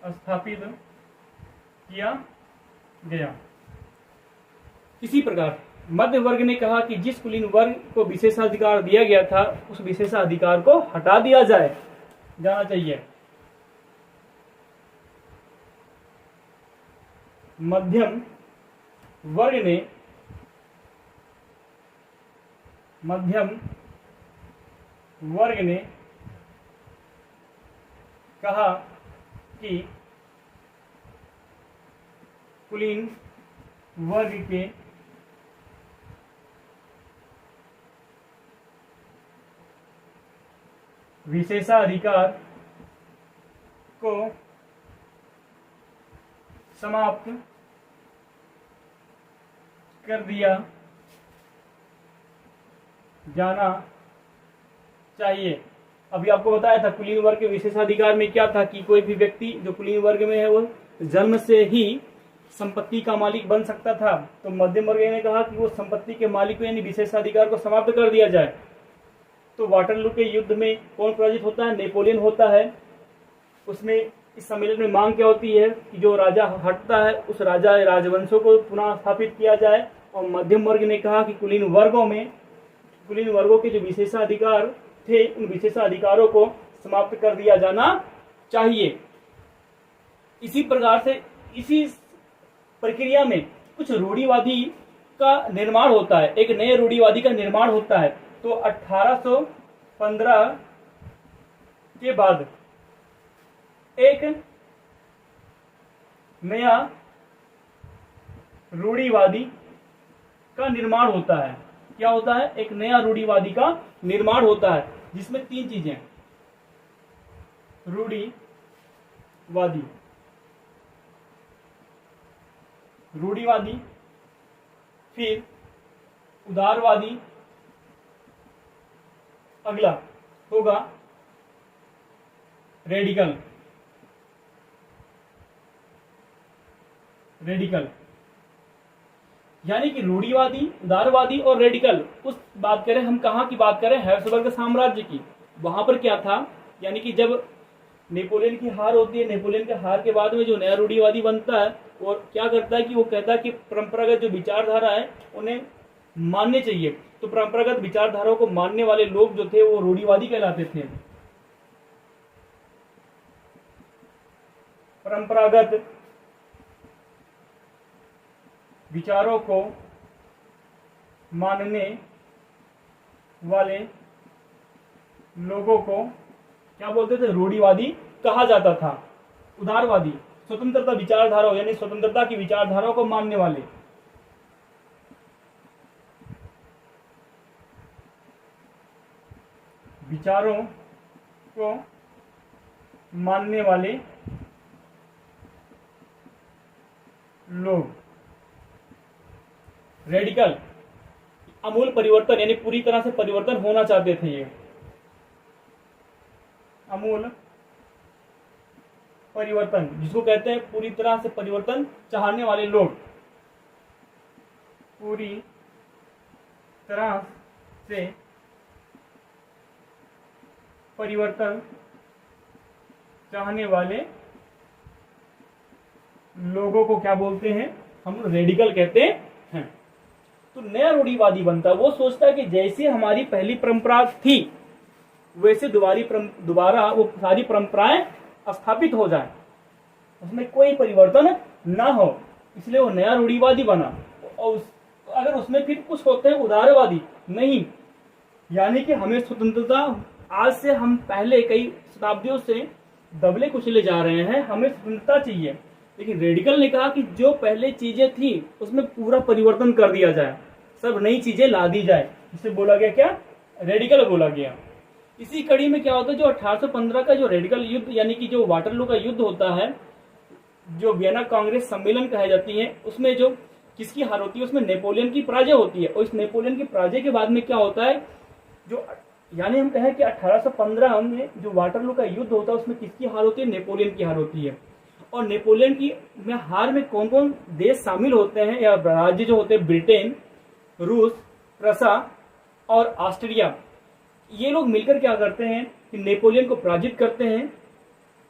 स्थापित किया गया। इसी प्रकार मध्य वर्ग ने कहा कि जिस कुलीन वर्ग को विशेषाधिकार दिया गया था उस विशेषाधिकार को हटा दिया जाना चाहिए। मध्यम वर्ग ने कहा कि कुलीन वर्ग के विशेषाधिकार को समाप्त कर दिया जाना चाहिए। अभी आपको बताया था कुलीन वर्ग के विशेषाधिकार में क्या था कि कोई भी व्यक्ति जो कुलीन वर्ग में है वो जन्म से ही संपत्ति का मालिक बन सकता था। तो मध्यम वर्ग ने कहा कि वो संपत्ति के मालिक को यानी विशेषाधिकार को समाप्त कर दिया जाए। तो वाटरलू के युद्ध में कौन पराजित होता है? नेपोलियन होता है। उसमें इस सम्मेलन में मांग क्या होती है कि जो राजा हटता है उस राजवंशों को पुनः स्थापित किया जाए। और मध्यम वर्ग ने कहा कि कुलीन वर्गों के जो विशेषाधिकार थे उन विशेषाधिकारों को समाप्त कर दिया जाना चाहिए। इसी प्रकार से इसी प्रक्रिया में कुछ रूढ़िवादी का निर्माण होता है, एक नए रूढ़िवादी का निर्माण होता है। तो 1815 के बाद एक नया रूढ़िवादी का निर्माण होता है। क्या होता है? एक नया रूढ़िवादी का निर्माण होता है, जिसमें तीन चीजें, रूढ़िवादी, रूढ़िवादी, फिर उदारवादी, अगला होगा रेडिकल। रेडिकल यानी कि रूढ़िवादी, उदारवादी और रेडिकल। उस बात करें हम कहाँ की बात करें? हैब्सबर्ग साम्राज्य की। वहां पर क्या था, यानी कि जब नेपोलियन की हार होती है, नेपोलियन के हार के बाद में जो नया रूढ़िवादी बनता है वो क्या करता है कि वो कहता है कि परंपरागत जो विचारधारा है उन्हें मानने चाहिए। तो परंपरागत विचारधाराओं को मानने वाले लोग जो थे वो रूढ़िवादी कहलाते थे। परंपरागत विचारों को मानने वाले लोगों को क्या बोलते थे? रूढ़िवादी कहा जाता था। उदारवादी, स्वतंत्रता विचारधाराओं यानी स्वतंत्रता की विचारधाराओं को मानने वाले। विचारों को मानने वाले लोग। रेडिकल, आमूल परिवर्तन यानी पूरी तरह से परिवर्तन होना चाहते थे ये। आमूल परिवर्तन जिसको कहते हैं पूरी तरह से परिवर्तन चाहने वाले लोग। पूरी तरह से परिवर्तन चाहने वाले लोगों को क्या बोलते हैं? हम रेडिकल कहते हैं। तो नया रूढ़िवादी बनता, वो सोचता है कि जैसे हमारी पहली परंपरा थी वैसे दोबारा वो सारी परंपराएं स्थापित हो जाए, उसमें कोई परिवर्तन ना हो, इसलिए वो नया रूढ़िवादी बना। और अगर उसमें फिर कुछ होते हैं उदारवादी, नहीं, यानी कि हमें स्वतंत्रता, आज से हम पहले कई शताब्दियों से दबले कुचले जा रहे हैं, हमें स्वतंत्रता चाहिए। लेकिन रेडिकल ने कहा कि जो पहले चीजें थी उसमें पूरा परिवर्तन कर दिया जाए, सब नई चीजें ला दी जाए, जिसे बोला गया क्या? रेडिकल बोला गया। इसी कड़ी में क्या होता है, जो 1815 का जो रेडिकल युद्ध यानी कि जो वाटरलू का युद्ध होता है, जो वियना कांग्रेस सम्मेलन कहे जाती है, उसमें जो किसकी हार होती है? उसमें नेपोलियन की पराजय होती है। और इस नेपोलियन की पराजय के बाद में क्या होता है, जो यानी हम कहें कि 1815 में जो वाटरलू का युद्ध होता है उसमें किसकी हार होती है? नेपोलियन की हार होती है। और नेपोलियन की हार में कौन कौन देश शामिल होते हैं या राज्य जो होते हैं? ब्रिटेन, रूस, प्रसा और ऑस्ट्रिया। ये लोग मिलकर क्या करते हैं कि नेपोलियन को पराजित करते हैं।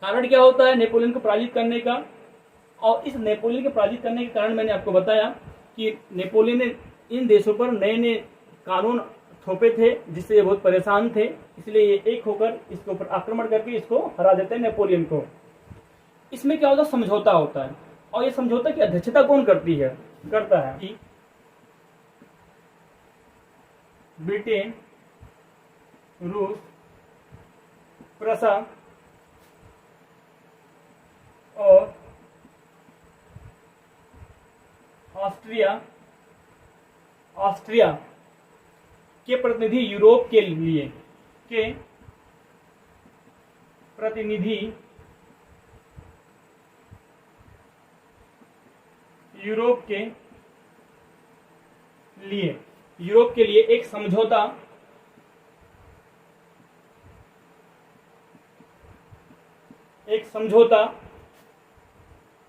कारण क्या होता है नेपोलियन को पराजित करने का? और इस नेपोलियन को पराजित करने के कारण मैंने आपको बताया कि नेपोलियन ने इन देशों पर नए नए कानून थोपे थे, जिससे ये बहुत परेशान थे। इसलिए ये एक होकर इसके ऊपर आक्रमण करके इसको हरा देते हैं नेपोलियन को। इसमें क्या होता है? समझौता होता है। और ये समझौता की अध्यक्षता कौन करता है कि ब्रिटेन, रूस, प्रसा और ऑस्ट्रिया के प्रतिनिधि यूरोप के लिए यूरोप के लिए एक समझौता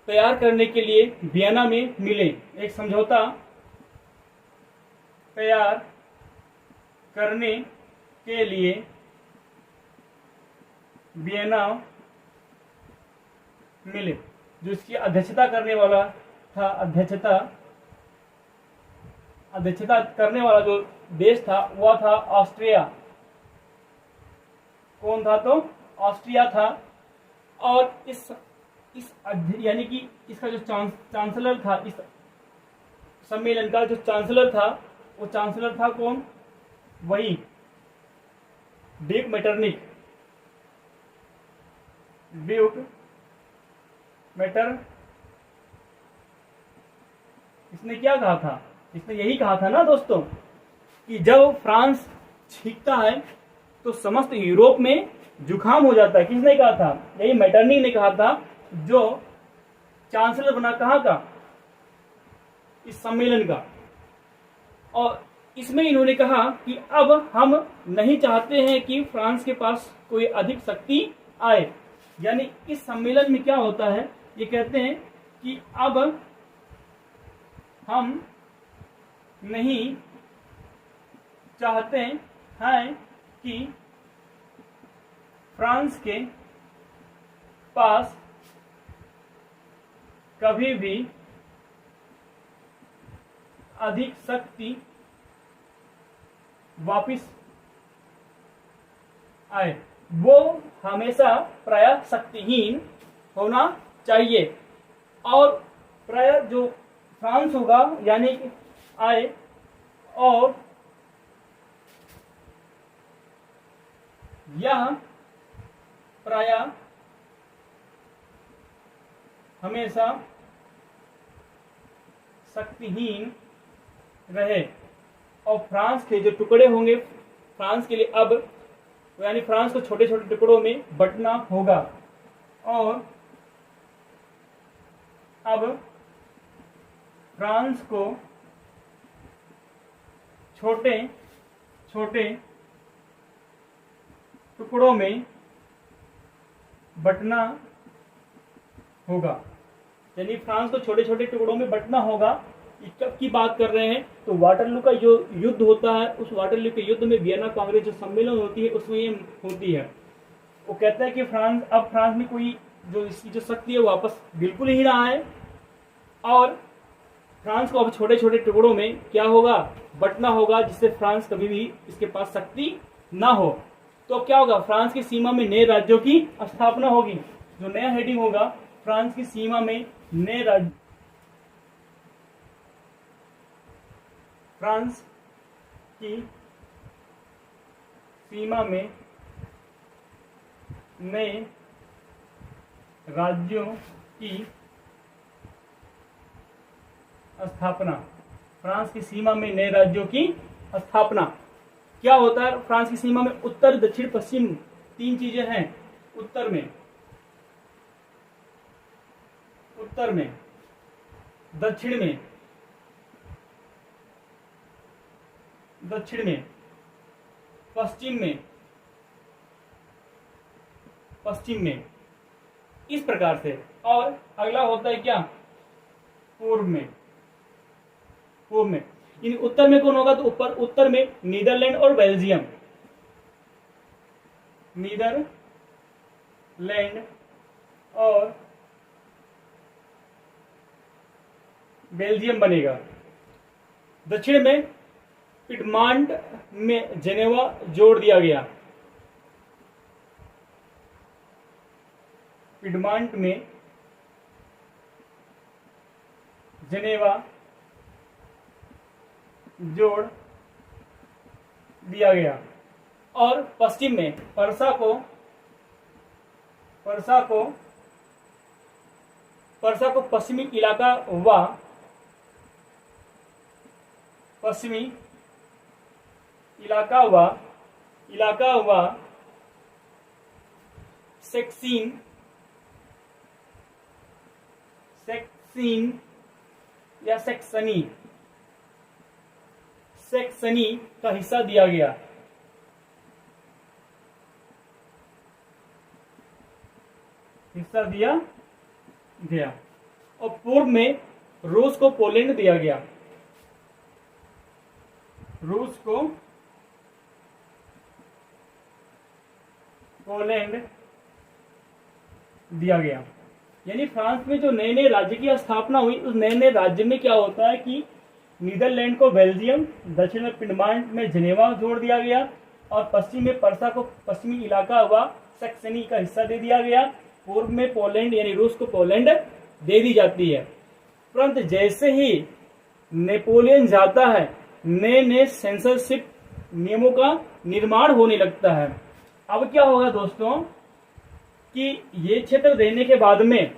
तैयार करने के लिए वियना में मिले। एक समझौता तैयार करने के लिए वियना मिले। जो इसकी अध्यक्षता करने वाला था, अध्यक्षता करने वाला जो देश था वह था ऑस्ट्रिया। कौन था? तो ऑस्ट्रिया था। और इस यानी कि इसका जो चांसलर था, इस सम्मेलन का जो चांसलर था, वो चांसलर था कौन? वही ड्यूक मेटरनिक। ड्यूक मेटर, इसने क्या कहा था? इसने यही कहा था ना दोस्तों कि जब फ्रांस छींकता है तो समस्त यूरोप में जुकाम हो जाता है। किसने कहा था? यही मेटरनिक ने कहा था, जो चांसलर बना कहाँ का? इस सम्मेलन का। और इसमें इन्होंने कहा कि अब हम नहीं चाहते हैं कि फ्रांस के पास कोई अधिक शक्ति आए। यानी इस सम्मेलन में क्या होता है, ये कहते हैं कि अब हम नहीं चाहते हैं कि फ्रांस के पास कभी भी अधिक शक्ति वापिस आए। वो हमेशा प्रायः शक्तिहीन होना चाहिए और प्रायः जो फ्रांस होगा यानी कि आए और यह प्रायः हमेशा शक्तिहीन रहे और फ्रांस के जो टुकड़े होंगे, फ्रांस के लिए अब यानी फ्रांस को छोटे छोटे टुकड़ों में बंटना होगा और अब फ्रांस को छोटे छोटे टुकड़ों में बंटना होगा। यानी फ्रांस को छोटे छोटे टुकड़ों में बंटना होगा। कब की बात कर रहे हैं? तो वाटरलू का जो युद्ध होता है, उस वाटरलू के युद्ध में वियना कांग्रेस जो सम्मेलन होती है उसमें ये होती है। वो कहता है कि फ्रांस में कोई जो इसकी जो शक्ति है वापस बिल्कुल ही ना आए और फ्रांस को अब छोटे छोटे टुकड़ों में क्या होगा? बंटना होगा, जिससे फ्रांस कभी भी इसके पास शक्ति ना हो। तो क्या होगा? फ्रांस की सीमा में नए राज्यों की स्थापना होगी। जो नया हेडिंग होगा, फ्रांस की सीमा में नए राज्य, फ्रांस की सीमा में नए राज्यों की स्थापना। फ्रांस की सीमा में नए राज्यों की स्थापना क्या होता है? फ्रांस की सीमा में उत्तर, दक्षिण, पश्चिम तीन चीजें हैं। उत्तर में दक्षिण में, पश्चिम में, इस प्रकार से। और अगला होता है क्या? पूर्व में। इन उत्तर में कौन होगा? तो उत्तर में नीदरलैंड और बेल्जियम। नीदरलैंड और बेल्जियम बनेगा। दक्षिण में पिडमांट में जेनेवा जोड़ दिया गया। पिडमांट में जेनेवा जोड़ दिया गया। और पश्चिम में परसा को पश्चिमी इलाका व सेक्सीन या सेक्सनी का हिस्सा दिया गया। और पूर्व में रूस को पोलैंड दिया गया। रूस को पोलैंड दिया गया। यानी फ्रांस में जो नए नए राज्य की स्थापना हुई, उस नए नए राज्य में क्या होता है कि नीदरलैंड को बेल्जियम, दक्षिण में पिडमांट में जेनेवा जोड़ दिया गया और पश्चिम में परसा को पश्चिमी इलाका हुआ सेक्सनी का हिस्सा दे दिया गया। पूर्व में पोलैंड यानी रूस को पोलैंड दे दी जाती है। परंतु जैसे ही नेपोलियन जाता है, नए नए सेंसरशिप नियमों का निर्माण होने लगता है। अब क्या होगा दोस्तों कि ये क्षेत्र देने के बाद में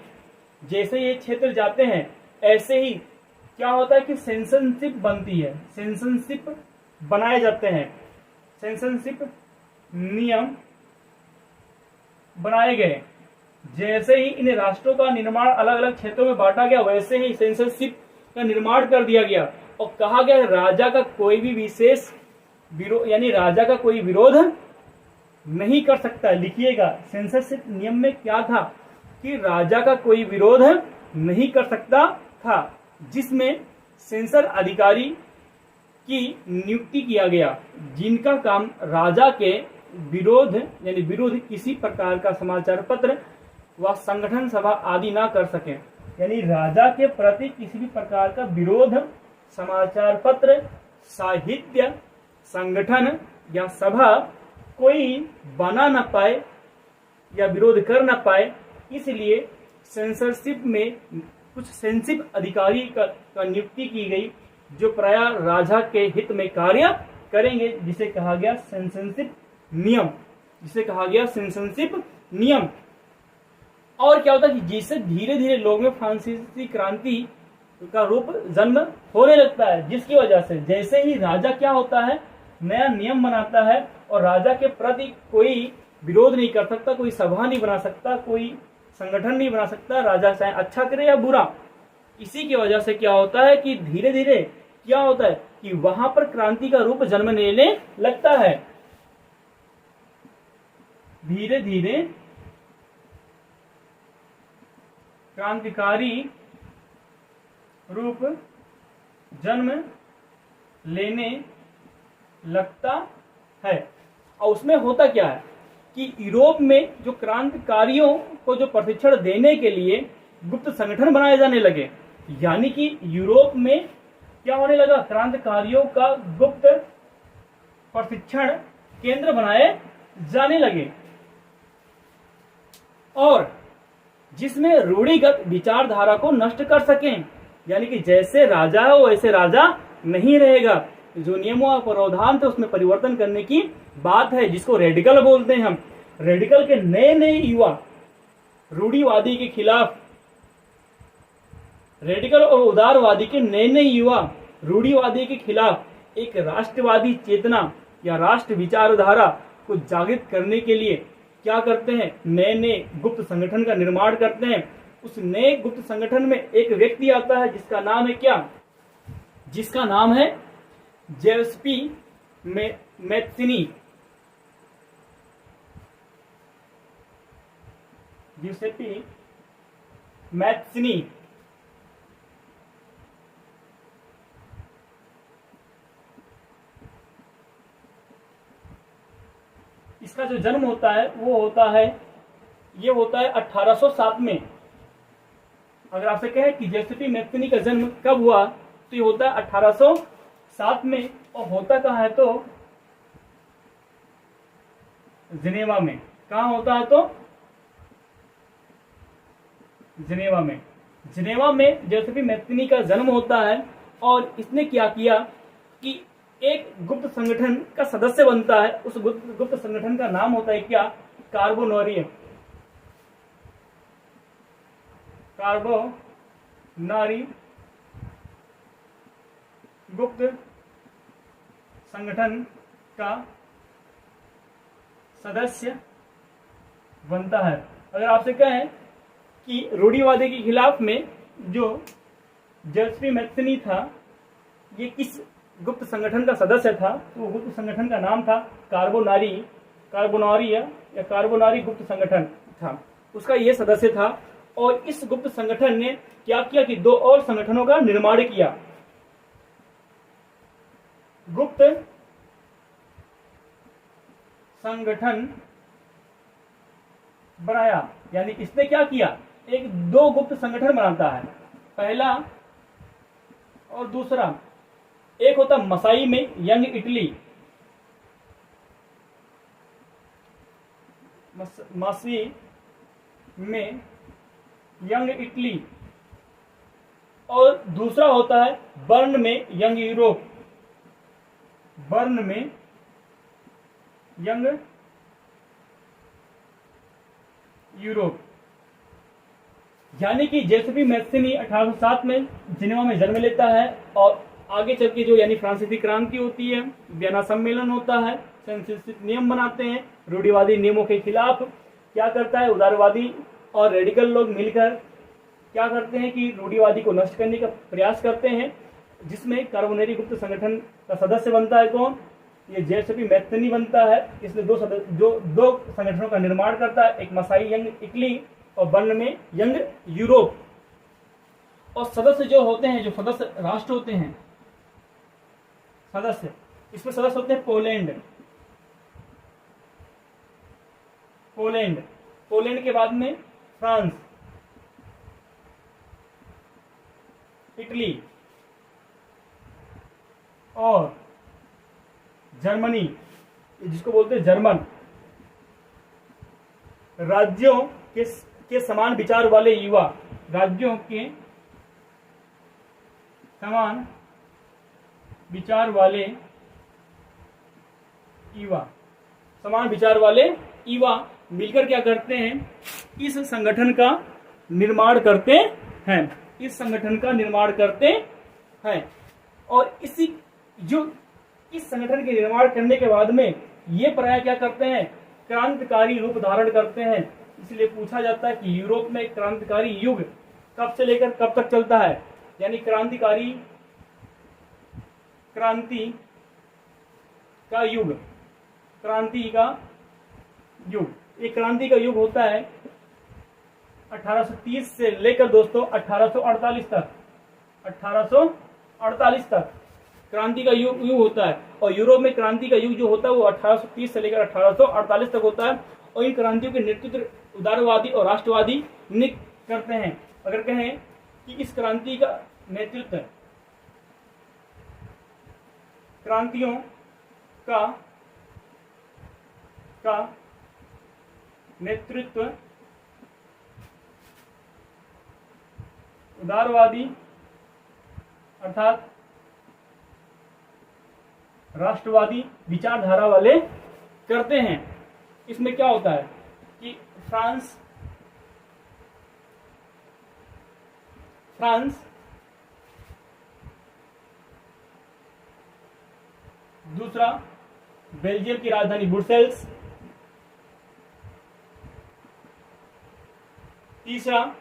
जैसे ये क्षेत्र जाते हैं ऐसे ही क्या होता है कि सेंसरशिप बनती है, सेंसरशिप बनाए जाते हैं, सेंसरशिप नियम बनाए गए। जैसे ही इन राष्ट्रों का निर्माण अलग अलग क्षेत्रों में बांटा गया वैसे ही सेंसरशिप का निर्माण कर दिया गया और कहा गया राजा का कोई भी विशेष विरोध यानी राजा का कोई विरोध नहीं कर सकता। लिखिएगा सेंसरशिप नियम में क्या था कि राजा का कोई विरोध नहीं कर सकता था, जिसमें सेंसर अधिकारी की नियुक्ति किया गया जिनका काम राजा के विरोध यानी विरुद्ध किसी प्रकार का समाचार पत्र व संगठन सभा आदि ना कर सके। यानी राजा के प्रति किसी भी प्रकार का विरोध समाचार पत्र, साहित्य, संगठन या सभा कोई बना न पाए या विरोध कर न पाए, इसलिए सेंसरशिप में कुछ सेंसिटिव अधिकारी का नियुक्ति की गई जो प्राय राजा के हित में कार्य करेंगे, जिसे कहा गया सेंसरशिप नियम, जिसे कहा गया सेंसरशिप नियम। और क्या होता है कि जिससे धीरे धीरे लोगों में फ्रांसीसी क्रांति का रूप जन्म होने लगता है, जिसकी वजह से जैसे ही राजा क्या होता है नया नियम बनाता है और राजा के प्रति कोई विरोध नहीं कर सकता, कोई सभा नहीं बना सकता, कोई संगठन नहीं बना सकता, राजा चाहे अच्छा करे या बुरा। इसी की वजह से क्या होता है कि धीरे धीरे क्या होता है कि वहां पर क्रांति का रूप जन्म लेने लगता है। धीरे धीरे क्रांतिकारी रूप जन्म लेने लगता है। और उसमें होता क्या है कि यूरोप में जो क्रांतिकारियों को जो प्रशिक्षण देने के लिए गुप्त संगठन बनाए जाने लगे, यानी कि यूरोप में क्या होने लगा, क्रांतिकारियों का गुप्त प्रशिक्षण केंद्र बनाए जाने लगे और जिसमें रूढ़िगत विचारधारा को नष्ट कर सकें। यानी कि जैसे राजा है वैसे राजा नहीं रहेगा, जो नियमों और प्रावधान थे उसमें परिवर्तन करने की बात है, जिसको रेडिकल बोलते हैं हम। रेडिकल के नए नए युवा रूढ़िवादी के खिलाफ, रेडिकल और उदारवादी के नए नए युवा रूढ़िवादी के खिलाफ एक राष्ट्रवादी चेतना या राष्ट्र विचारधारा को जागृत करने के लिए क्या करते हैं, नए नए गुप्त संगठन का निर्माण करते हैं। उस नए गुप्त संगठन में एक व्यक्ति आता है जिसका नाम है क्या, जिसका नाम है जेस्पी मैत्सिनी। गिउसेप्पी मैत्सिनी इसका जो जन्म होता है वो होता है, ये होता है 1807 में। अगर आपसे कहें कि जेस्पी मैत्सिनी का जन्म कब हुआ तो ये होता है 1807 में। और होता कहाँ है तो जिनेवा में। कहाँ होता है तो जिनेवा में। जिनेवा में जेस्पी मैत्सिनी का जन्म होता है और इसने क्या किया कि एक गुप्त संगठन का सदस्य बनता है। उस गुप्त संगठन का नाम होता है क्या, कार्बोनरी। कार्बोनरी गुप्त संगठन का सदस्य बनता है। अगर आपसे कहें कि रूढ़िवादी के खिलाफ में जो जेस्पी मैत्सिनी था ये किस गुप्त संगठन का सदस्य था, तो गुप्त संगठन का नाम था कार्बोनारी या कार्बोनारी गुप्त संगठन था, उसका ये सदस्य था। और इस गुप्त संगठन ने क्या किया कि 2 और संगठनों का निर्माण किया। गुप्त संगठन बनाया, यानी इसने क्या किया, 2 गुप्त संगठन बनाता है। पहला और दूसरा, एक होता मसाई में यंग इटली, मसी में यंग इटली और दूसरा होता है बर्न में यंग यूरोप, बर्न में यंग यूरोप। यानी कि जेसपी मैथ्यूनी 1807 में जिनेवा में जन्म लेता है और आगे चल के जो यानी फ्रांसीसी क्रांति होती है, वियना सम्मेलन होता है, सेंसस नियम बनाते हैं, रूढ़िवादी नियमों के खिलाफ क्या करता है, उदारवादी और रेडिकल लोग मिलकर क्या करते हैं कि रूढ़िवादी को नष्ट करने का प्रयास करते हैं, जिसमें कार्बोनेरी गुप्त संगठन का सदस्य बनता है कौन, ये जेसपी मैथ्यूनी बनता है। इसने दो संगठनों का निर्माण करता है, एक मसाई यंग इटली और बर्न में यंग यूरोप। और सदस्य जो होते हैं, जो सदस्य राष्ट्र होते हैं, सदस्य इसमें सदस्य होते हैं पोलैंड, पोलैंड के बाद में फ्रांस, इटली और जर्मनी, जिसको बोलते हैं जर्मन। राज्यों के समान विचार वाले युवा, राज्यों के समान विचार वाले युवा, समान विचार वाले युवा मिलकर क्या करते हैं, इस संगठन का निर्माण करते हैं, इस संगठन का निर्माण करते हैं। और इस संगठन के निर्माण करने के बाद में ये प्राय क्या करते हैं, क्रांतिकारी रूप धारण करते हैं। इसलिए पूछा जाता है कि यूरोप में क्रांतिकारी युग कब से लेकर कब तक चलता है, यानी क्रांति का युग, एक क्रांति का युग होता है 1830 से लेकर दोस्तों 1848 तक क्रांति का युग होता है। और यूरोप में क्रांति का युग जो होता है वो 1830 से लेकर 1848 तक होता है। और इन क्रांतियों के नेतृत्व उदारवादी और राष्ट्रवादी करते हैं। अगर कहें कि इस क्रांति का नेतृत्व, क्रांतियों का नेतृत्व उदारवादी अर्थात राष्ट्रवादी विचारधारा वाले करते हैं। इसमें क्या होता है कि फ्रांस दूसरा बेल्जियम की राजधानी ब्रुसेल्स, तीसरा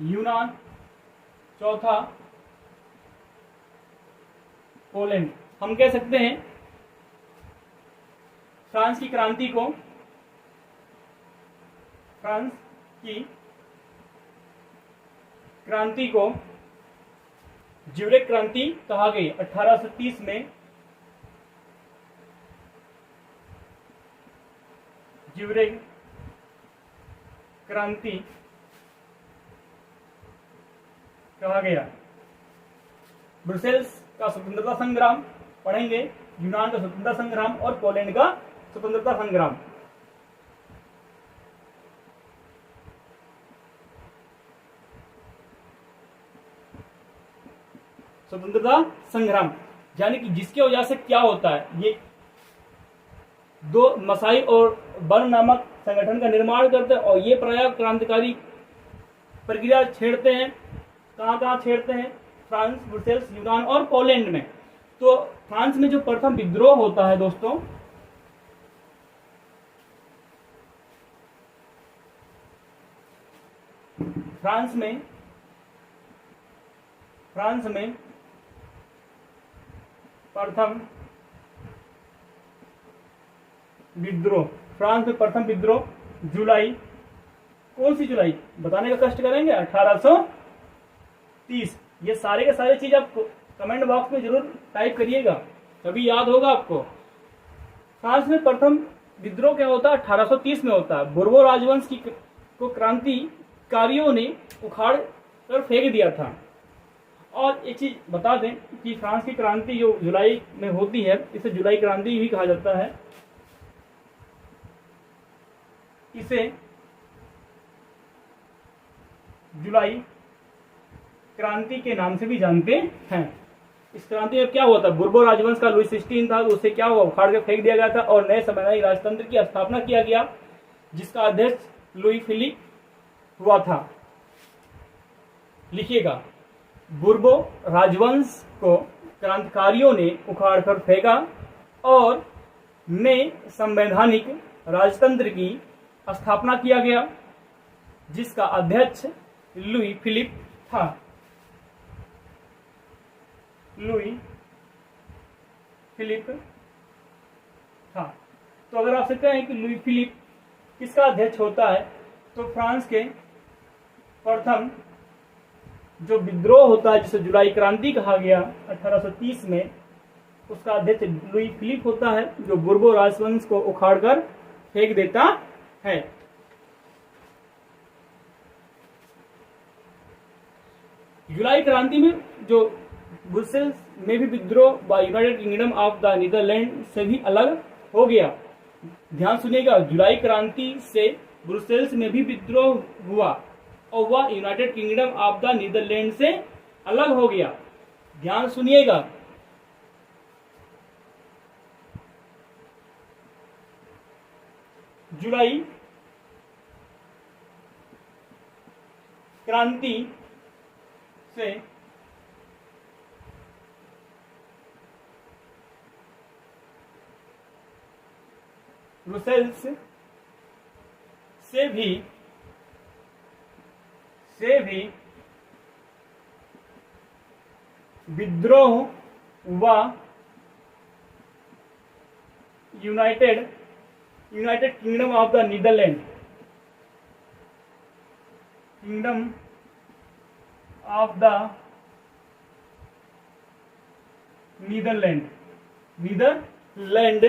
यूनान, चौथा पोलैंड। हम कह सकते हैं फ्रांस की क्रांति को ज्यूरिख क्रांति कहा गई। 1830 में ज्यूरिख क्रांति कहा गया। ब्रुसेल्स का स्वतंत्रता संग्राम पढ़ेंगे, यूनान का स्वतंत्रता संग्राम और पोलैंड का स्वतंत्रता संग्राम। स्वतंत्रता संग्राम यानी कि जिसकी वजह से क्या होता है, ये दो मसाई और बर्न नामक संगठन का निर्माण करते हैं और ये प्राय क्रांतिकारी प्रक्रिया छेड़ते हैं। कहाँ छेड़ते हैं, फ्रांस, ब्रुसेल्स, यूनान और पोलैंड में। तो फ्रांस में जो प्रथम विद्रोह होता है दोस्तों, फ्रांस में प्रथम विद्रोह जुलाई, कौन सी जुलाई बताने का कष्ट करेंगे, 1830। ये सारे के सारे चीज आप कमेंट बॉक्स में जरूर टाइप करिएगा, तभी याद होगा आपको। फ्रांस में प्रथम विद्रोह क्या होता है, 1830 में होता है। बोर्बो राजवंश को क्रांतिकारियों ने उखाड़ कर फेंक दिया था। और एक चीज बता दें कि फ्रांस की क्रांति जो जुलाई में होती है, इसे जुलाई क्रांति भी कहा जाता है। इसे जुलाई क्रांति के नाम से भी जानते हैं। इस क्रांति में क्या हुआ था, बुर्बो राजवंश का लुई 16 था, तो उसे क्या हुआ, उखाड़ के फेंक दिया गया था और नए संवैधानिक राजतंत्र की स्थापना किया गया, जिसका अध्यक्ष लुई फिलिप हुआ था। लिखिएगा, बुर्बो राजवंश को क्रांतिकारियों ने उखाड़ कर फेंका और नए संवैधानिक राजतंत्र की स्थापना किया गया, जिसका अध्यक्ष लुई फिलिप था। लुई फिलिप था। तो अगर आपसे कहें कि लुई फिलिप किसका अध्यक्ष होता है, तो फ्रांस के प्रथम जो विद्रोह होता है, जिसे जुलाई क्रांति कहा गया 1830 में, उसका अध्यक्ष लुई फिलिप होता है, जो बुर्बो राजवंश को उखाड़कर फेंक देता है। जुलाई क्रांति में जो ब्रुसेल्स में भी विद्रोह व United Kingdom of the Netherlands से भी अलग हो गया। ध्यान सुनिएगा, जुलाई क्रांति से ब्रुसेल्स में भी विद्रोह हुआ और वह United Kingdom of the Netherlands से अलग हो गया। ध्यान सुनिएगा, जुलाई क्रांति से ब्रुसेल्स से भी विद्रोह व United Kingdom of the Netherlands Netherlands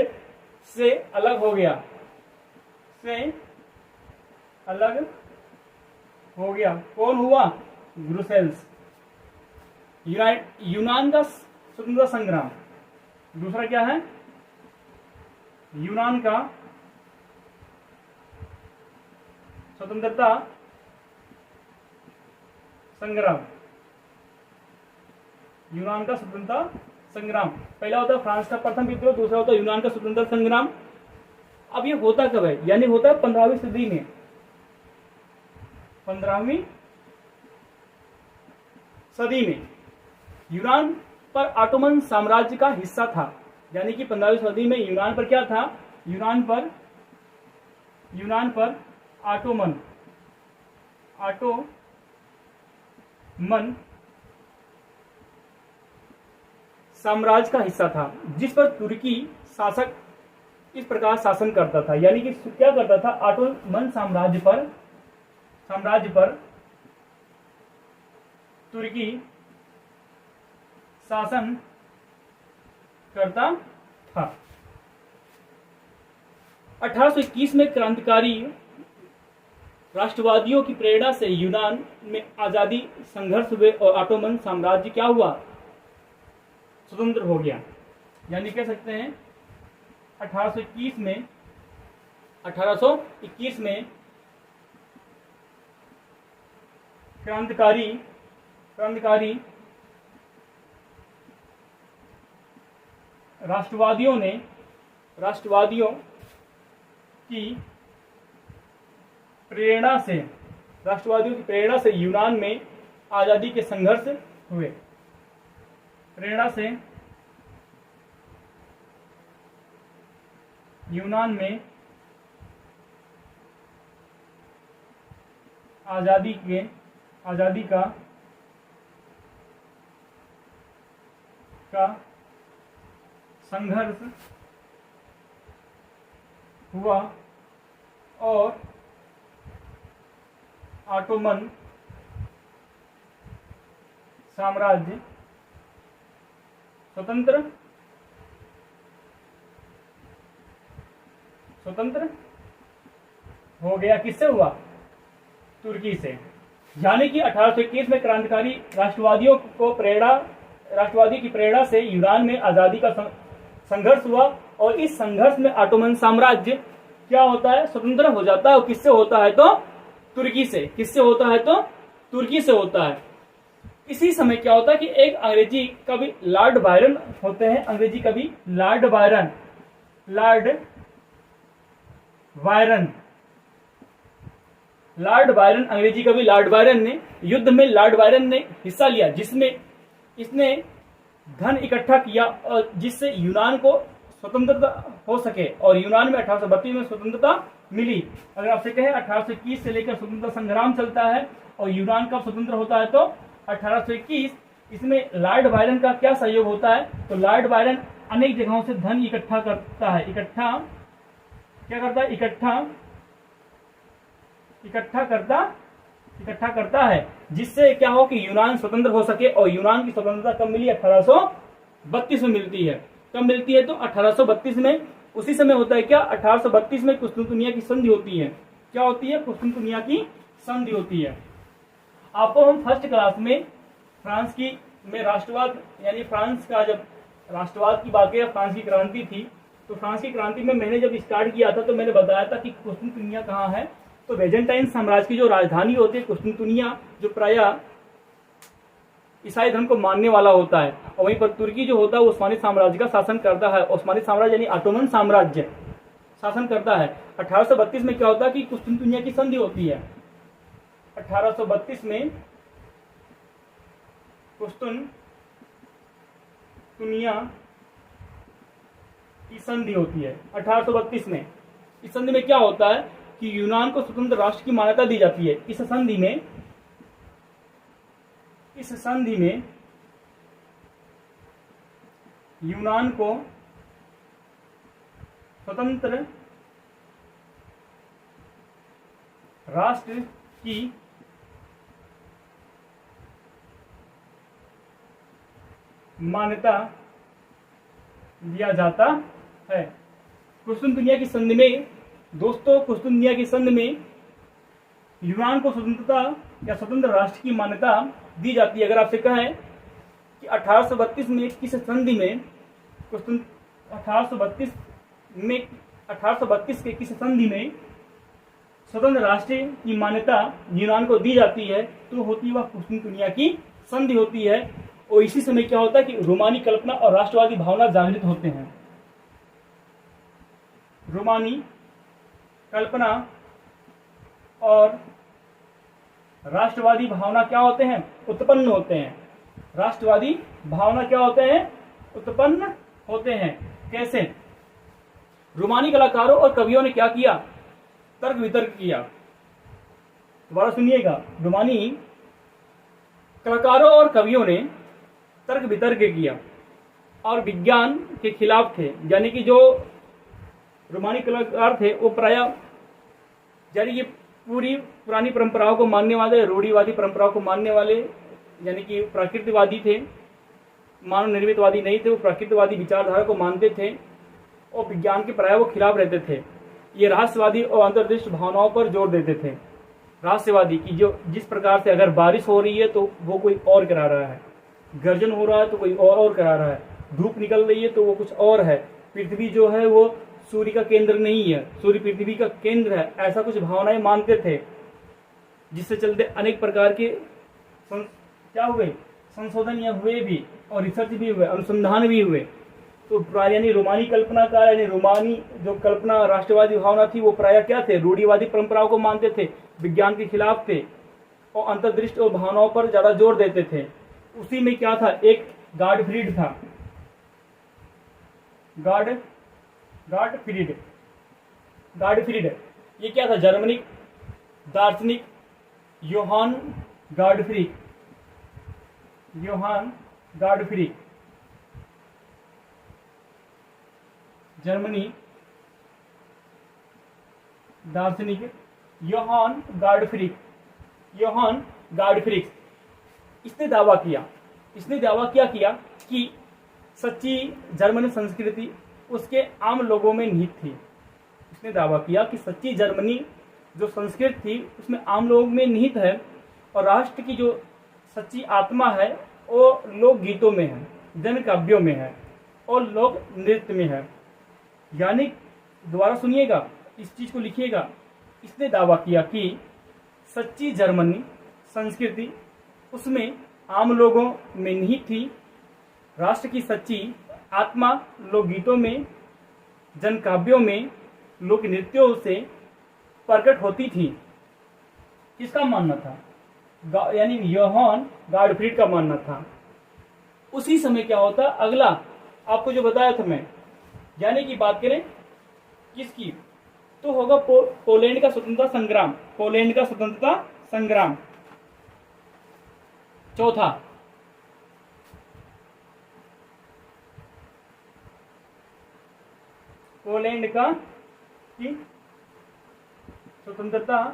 से अलग हो गया, कौन हुआ, ब्रुसेल्स। यूनान का स्वतंत्रता संग्राम, दूसरा क्या है, यूनान का स्वतंत्रता संग्राम। यूनान का स्वतंत्रता संग्राम, पहला होता है फ्रांस का प्रथम विद्रोह, दूसरा होता है यूनान का स्वतंत्रता संग्राम। अब ये होता कब है, यानी होता है 15वीं सदी में। 15वीं सदी में यूनान पर ऑटोमन साम्राज्य का हिस्सा था, यानी कि 15वीं सदी में यूनान पर क्या था, यूनान पर ऑटोमन साम्राज्य का हिस्सा था, जिस पर तुर्की शासक इस प्रकार शासन करता था, यानी कि क्या करता था, ऑटोमन साम्राज्य पर तुर्की शासन करता था। 1821 में क्रांतिकारी राष्ट्रवादियों की प्रेरणा से यूनान में आजादी संघर्ष हुए और ऑटोमन साम्राज्य क्या हुआ, स्वतंत्र हो गया। यानी कह सकते हैं 1821 में क्रांतिकारी राष्ट्रवादियों की प्रेरणा से यूनान में आजादी के संघर्ष हुए। यूनान में आजादी का संघर्ष हुआ और ऑटोमन साम्राज्य स्वतंत्र हो गया। किससे हुआ, तुर्की से। यानी कि 1821 में क्रांतिकारी राष्ट्रवादी की प्रेरणा से यूनान में आजादी का संघर्ष हुआ और इस संघर्ष में ऑटोमन साम्राज्य क्या होता है, स्वतंत्र हो जाता है। और किससे होता है, तो तुर्की से। किससे होता है, तो तुर्की से होता है। इसी समय क्या होता है कि एक अंग्रेजी कवि लॉर्ड बायरन होते हैं, अंग्रेजी कवि लॉर्ड बायरन, अंग्रेजी कवि लॉर्ड बायरन ने युद्ध में लॉर्ड बायरन ने हिस्सा लिया, जिसमें इसने धन इकट्ठा किया और जिससे यूनान को स्वतंत्रता हो सके, और यूनान में 1832 में स्वतंत्रता मिली। अगर आपसे कहे 1821 से लेकर स्वतंत्रता संग्राम चलता है और यूनान कब स्वतंत्र होता है तो 1821। इसमें लॉर्ड बायरन का क्या सहयोग होता है? तो लॉर्ड बायरन अनेक जगहों से धन इकट्ठा करता है, इकट्ठा करता है, जिससे क्या हो कि यूनान स्वतंत्र हो सके। और यूनान की स्वतंत्रता कब मिली? 1832 में मिलती है। कब मिलती है? तो 1832 में। उसी समय होता है क्या? 1832 में कुस्तुनतुनिया की संधि होती है। क्या होती है? कुस्तुनतुनिया की संधि होती है। आपको हम फर्स्ट क्लास में फ्रांस की में राष्ट्रवाद यानी फ्रांस का जब राष्ट्रवाद की बात की, फ्रांस की क्रांति थी, तो फ्रांस की क्रांति में मैंने जब स्टार्ट किया था तो मैंने बताया था कि कुस्तुनतुनिया कहाँ है। तो बेजेंटाइन साम्राज्य की जो राजधानी होती है कुस्तुनतुनिया, जो प्रायः ईसाई धर्म को मानने वाला होता है, और वहीं पर तुर्की जो होता है उस्मानी साम्राज्य का शासन करता है। उस्मानी साम्राज्य यानी ऑटोमन साम्राज्य शासन करता है। 1832 में क्या होता है कि कुस्तुनतुनिया की संधि होती है। 1832 में कुस्तुनतुनिया की संधि होती है। 1832 में इस संधि में क्या होता है कि यूनान को स्वतंत्र राष्ट्र की मान्यता दी जाती है। इस संधि में यूनान को स्वतंत्र राष्ट्र की मान्यता दिया जाता है। कुस्तुनतुनिया की संधि में दोस्तों, कुस्तुनतुनिया की संधि में यूनान को स्वतंत्रता या स्वतंत्र राष्ट्र की मान्यता दी जाती है। अगर आपसे कहें कि 1832 में किस संधि में 1832 के किस संधि में स्वतंत्र राष्ट्र की मान्यता यूनान को दी जाती है, तो होती है वह कुस्तुनतुनिया की संधि होती है। और इसी समय क्या होता है कि रोमानी कल्पना और राष्ट्रवादी भावना जागृत होते हैं। रोमानी कल्पना और राष्ट्रवादी भावना क्या होते हैं? उत्पन्न होते हैं। राष्ट्रवादी भावना क्या होते हैं? उत्पन्न होते हैं। कैसे? रोमानी कलाकारों और कवियों ने क्या किया? तर्क वितर्क किया। दोबारा सुनिएगा, रोमानी कलाकारों और कवियों ने तर्क वितर्क किया और विज्ञान के खिलाफ थे। यानी कि जो रोमानी कलाकार थे वो प्रायः यानी कि पूरी पुरानी परंपराओं को मानने वाले, रूढ़िवादी परंपराओं को मानने वाले, यानी कि प्राकृतवादी थे, मानव निर्मितवादी नहीं थे। वो प्राकृतवादी विचारधारा को मानते थे और विज्ञान के प्रायः वो खिलाफ रहते थे। ये रहस्यवादी और अंतर्दृष्टि भावनाओं पर जोर देते थे। रहस्यवादी की जो जिस प्रकार से अगर बारिश हो रही है तो वो कोई और करा रहा है, गर्जन हो रहा है तो कोई और करा रहा है, धूप निकल रही है तो वो कुछ और है, पृथ्वी जो है वो सूर्य का केंद्र नहीं है, सूर्य पृथ्वी का केंद्र है, ऐसा कुछ भावनाएं मानते थे। जिससे चलते अनेक प्रकार के क्या हुए? संशोधन या हुए भी और रिसर्च भी हुए, अनुसंधान भी हुए। तो यानी रोमानी कल्पना का यानी रोमानी जो कल्पना राष्ट्रवादी भावना थी वो प्रायः क्या थे? रूढ़िवादी परंपराओं को मानते थे, विज्ञान के खिलाफ थे और अंतर्दृष्टि और भावनाओं पर ज्यादा जोर देते थे। उसी में क्या था? एक गॉडफ्रीड था, गॉडफ्रीड। ये क्या था? जर्मनिक दार्शनिक योहान गॉडफ्री, जर्मनी दार्शनिक योहान गॉडफ्री। इसने दावा किया कि सच्ची जर्मन संस्कृति उसके आम लोगों में निहित थी। इसने दावा किया कि सच्ची जर्मनी जो संस्कृति थी उसमें आम लोगों में निहित है और राष्ट्र की जो सच्ची आत्मा है वो लोक गीतों में है, जन काव्यों में है और लोक नृत्य में है। यानी दोबारा सुनिएगा, इस चीज को लिखिएगा। इसने दावा किया कि सच्ची जर्मनी संस्कृति उसमें आम लोगों में निहित थी। राष्ट्र की सच्ची आत्मा लोकगीतों में, जनकाव्यों में, लोक नृत्यों से प्रकट होती थी। किसका मानना था? यानी योहान गाडफ्रीड का मानना था। उसी समय क्या होता, अगला आपको जो बताया था मैं, यानी कि बात करें किसकी, तो होगा पोलैंड का स्वतंत्रता संग्राम। पोलैंड का स्वतंत्रता संग्राम। चौथा, पोलैंड का की स्वतंत्रता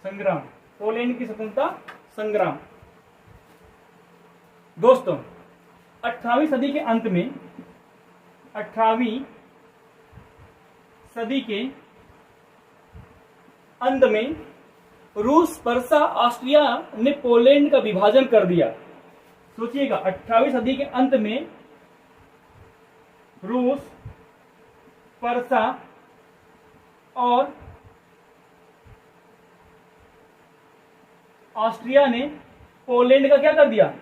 संग्राम। पोलैंड की स्वतंत्रता संग्राम। दोस्तों, 18वीं सदी के अंत में, 18वीं सदी के अंत में रूस, पर्सा, ऑस्ट्रिया ने पोलैंड का विभाजन कर दिया। सोचिएगा, 18वीं सदी के अंत में रूस, पर्सा और ऑस्ट्रिया ने पोलैंड का क्या कर दिया?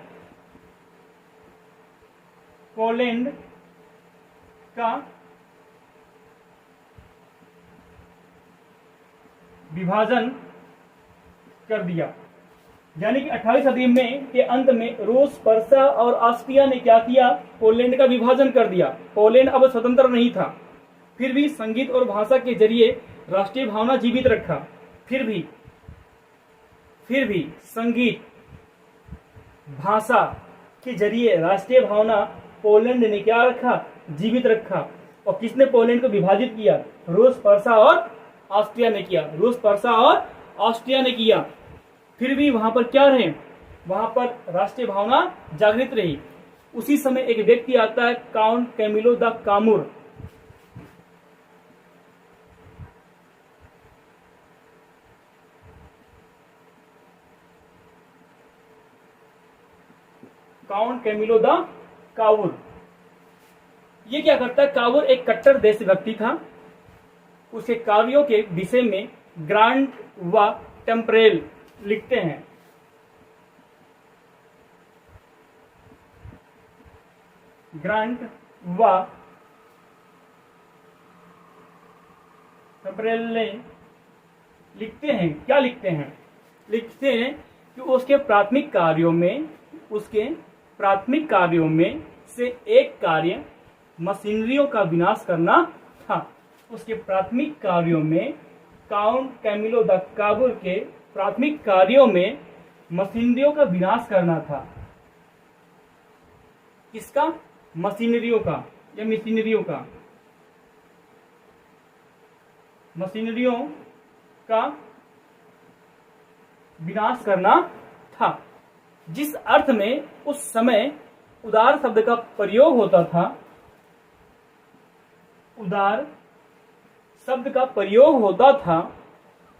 पोलैंड का विभाजन कर दिया। यानी कि 18वीं सदी में के अंत में रूस, पर्सा और ऑस्ट्रिया ने क्या किया? पोलैंड का विभाजन कर दिया। पोलैंड अब स्वतंत्र नहीं था, फिर भी संगीत और भाषा के जरिए राष्ट्रीय भावना जीवित रखा। फिर भी संगीत, भाषा के जरिए राष्ट्रीय भावना पोलैंड ने क्या रखा? जीवित रखा। और किसने पोलैंड को विभाजित किया? रूस, पर्सा और ऑस्ट्रिया ने किया। रूस, पर्सा और ऑस्ट्रिया ने किया। फिर भी वहां पर क्या रहे? वहां पर राष्ट्रीय भावना जागृत रही। उसी समय एक व्यक्ति आता है, Count Camillo di Cavour. Count Camillo di Cavour. ये क्या करता है? कावूर एक कट्टर देशभक्ति था। उसके काव्यों के विषय में ग्रांट व टेम्परेल लिखते हैं। ग्रांट व टेम्परेल लिखते हैं। क्या लिखते हैं? लिखते हैं कि उसके प्राथमिक कार्यों में से एक कार्य मशीनरियों का विनाश करना था। उसके प्राथमिक कार्यों में, काउंट कैमिलो द काबूर के प्राथमिक कार्यों में मशीनरियों का विनाश करना था। किसका? मशीनरियों का या मशीनरियों का? मशीनरियों का विनाश करना था। जिस अर्थ में उस समय उदार शब्द का प्रयोग होता था, उदार शब्द का प्रयोग होता था,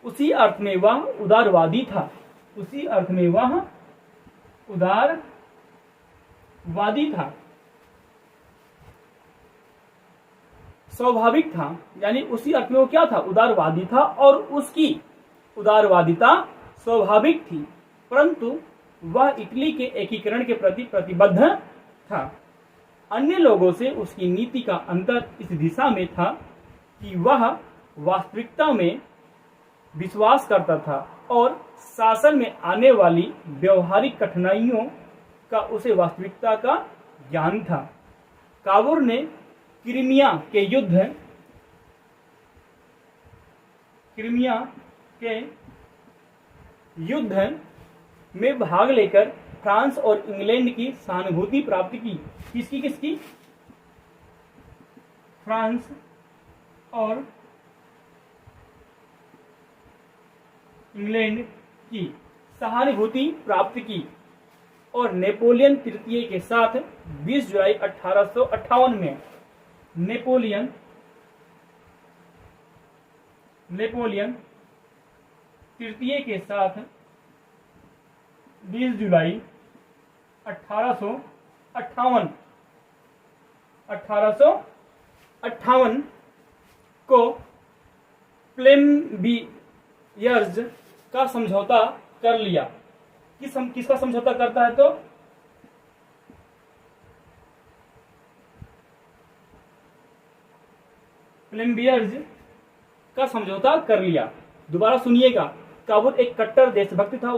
उसी अर्थ में वह उदारवादी था। उसी अर्थ में वह उदारवादी था, स्वाभाविक था। यानी उसी अर्थ में वो क्या था? उदारवादी था, और उसकी उदारवादिता स्वाभाविक थी। परंतु वह इटली के एकीकरण के प्रति प्रतिबद्ध था। अन्य लोगों से उसकी नीति का अंतर इस दिशा में था कि वह वास्तविकता में विश्वास करता था और शासन में आने वाली व्यवहारिक कठिनाइयों का उसे वास्तविकता का ज्ञान था। कावूर ने क्रीमिया के युद्ध में भाग लेकर फ्रांस और इंग्लैंड की सहानुभूति प्राप्त की। किसकी? फ्रांस और इंग्लैंड की सहानुभूति प्राप्त की। और नेपोलियन तृतीय के साथ 20 जुलाई 1858 में नेपोलियन तृतीय के साथ 20 जुलाई 1858 को प्लेम्बियर्स का समझौता कर लिया। किसका समझौता करता है? तो प्लेम्बियर्स का समझौता कर लिया। दोबारा सुनिएगा, काबुल एक कट्टर देशभक्त था।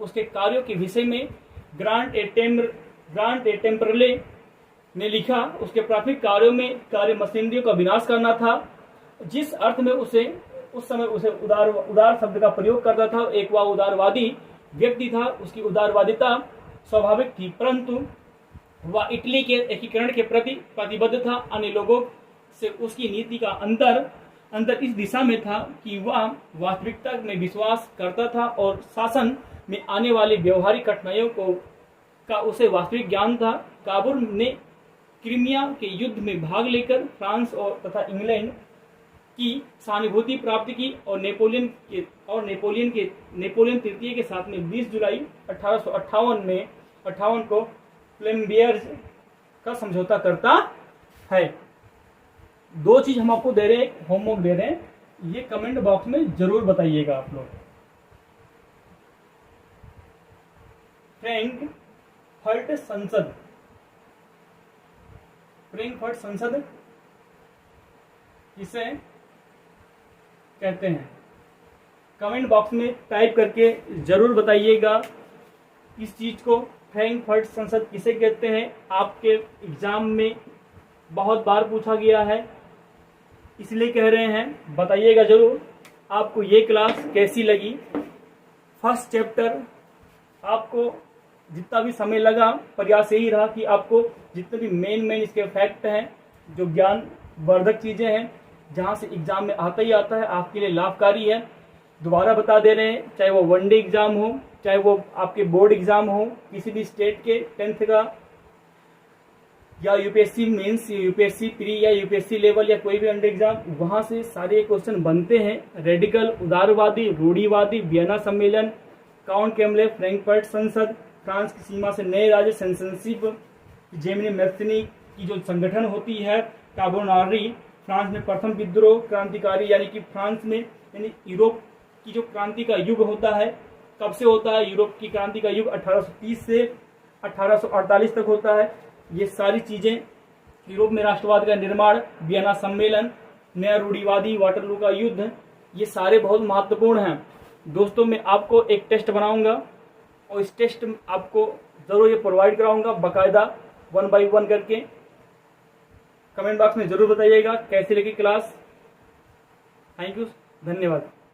उसके कार्यों के विषय में ग्रांट ए टेम्परले ने लिखा, उसके प्राथमिक कार्यों में कार्य मशीनरियों का विनाश करना था। जिस अर्थ में उस समय उसे उदार शब्द का प्रयोग करता था, एक वह उदारवादी व्यक्ति था, उसकी उदारवादिता स्वाभाविक थी, परंतु वह इटली के एकीकरण के प्रति प्रतिबद्ध था। अन्य लोगों से उसकी नीति का अंतर इस दिशा में था कि वह वास्तविकता में विश्वास करता था और शासन में आने वाली व्यवहारिक कठिनाइयों का उसे वास्तविक ज्ञान था। काबुल ने क्रीमिया के युद्ध में भाग लेकर फ्रांस और तथा इंग्लैंड की सहानुभूति प्राप्त की और नेपोलियन तृतीय के साथ में 20 जुलाई 1858 को प्लेम्बियर्स का समझौता करता है। दो चीज हम आपको दे रहे हैं, होमवर्क दे रहे हैं, ये कमेंट बॉक्स में जरूर बताइएगा आप लोग। फ्रैंकफर्ट संसद किसे कहते हैं? कमेंट बॉक्स में टाइप करके जरूर बताइएगा इस चीज को। फ्रैंकफर्ट संसद किसे कहते हैं? आपके एग्जाम में बहुत बार पूछा गया है, इसलिए कह रहे हैं, बताइएगा जरूर। आपको ये क्लास कैसी लगी? फर्स्ट चैप्टर आपको जितना भी समय लगा, प्रयास यही रहा कि आपको जितने भी मेन इसके फैक्ट हैं, जो ज्ञान वर्धक चीजें हैं, जहां से एग्जाम में आता ही आता है, आपके लिए लाभकारी है। दोबारा बता दे रहे हैं, चाहे वो वनडे एग्जाम हो, चाहे वो आपके बोर्ड एग्जाम हो, किसी भी स्टेट के 10th का, या यूपीएससी मेंस, यूपीएससी प्री या यूपीएससी लेवल या कोई भी अंडर एग्जाम, वहां से सारे क्वेश्चन बनते हैं। रेडिकल, उदारवादी, रूढ़िवादी, वियना सम्मेलन, काउंट कैमले, फ्रैंकफर्ट संसद, फ्रांस की सीमा से नए राज्य, सेंसरशिप, जेमिनी मैथनी की जो संगठन होती है, काबोनारी, फ्रांस में प्रथम विद्रोह, क्रांतिकारी, यानी कि फ्रांस में, यानी यूरोप की जो क्रांति का युग होता है, कब से होता है? यूरोप की क्रांति का युग 1830 से 1848 तक होता है। ये सारी चीजें, यूरोप में राष्ट्रवाद का निर्माण, वियना सम्मेलन, नया रूढ़िवादी, वाटरलू का युद्ध, ये सारे बहुत महत्वपूर्ण हैं। दोस्तों, मैं आपको एक टेस्ट बनाऊंगा और इस टेस्ट में आपको जरूर ये प्रोवाइड कराऊंगा बाकायदा 1 by 1 करके। कमेंट बॉक्स में जरूर बताइएगा कैसी लगी क्लास। थैंक यू, धन्यवाद।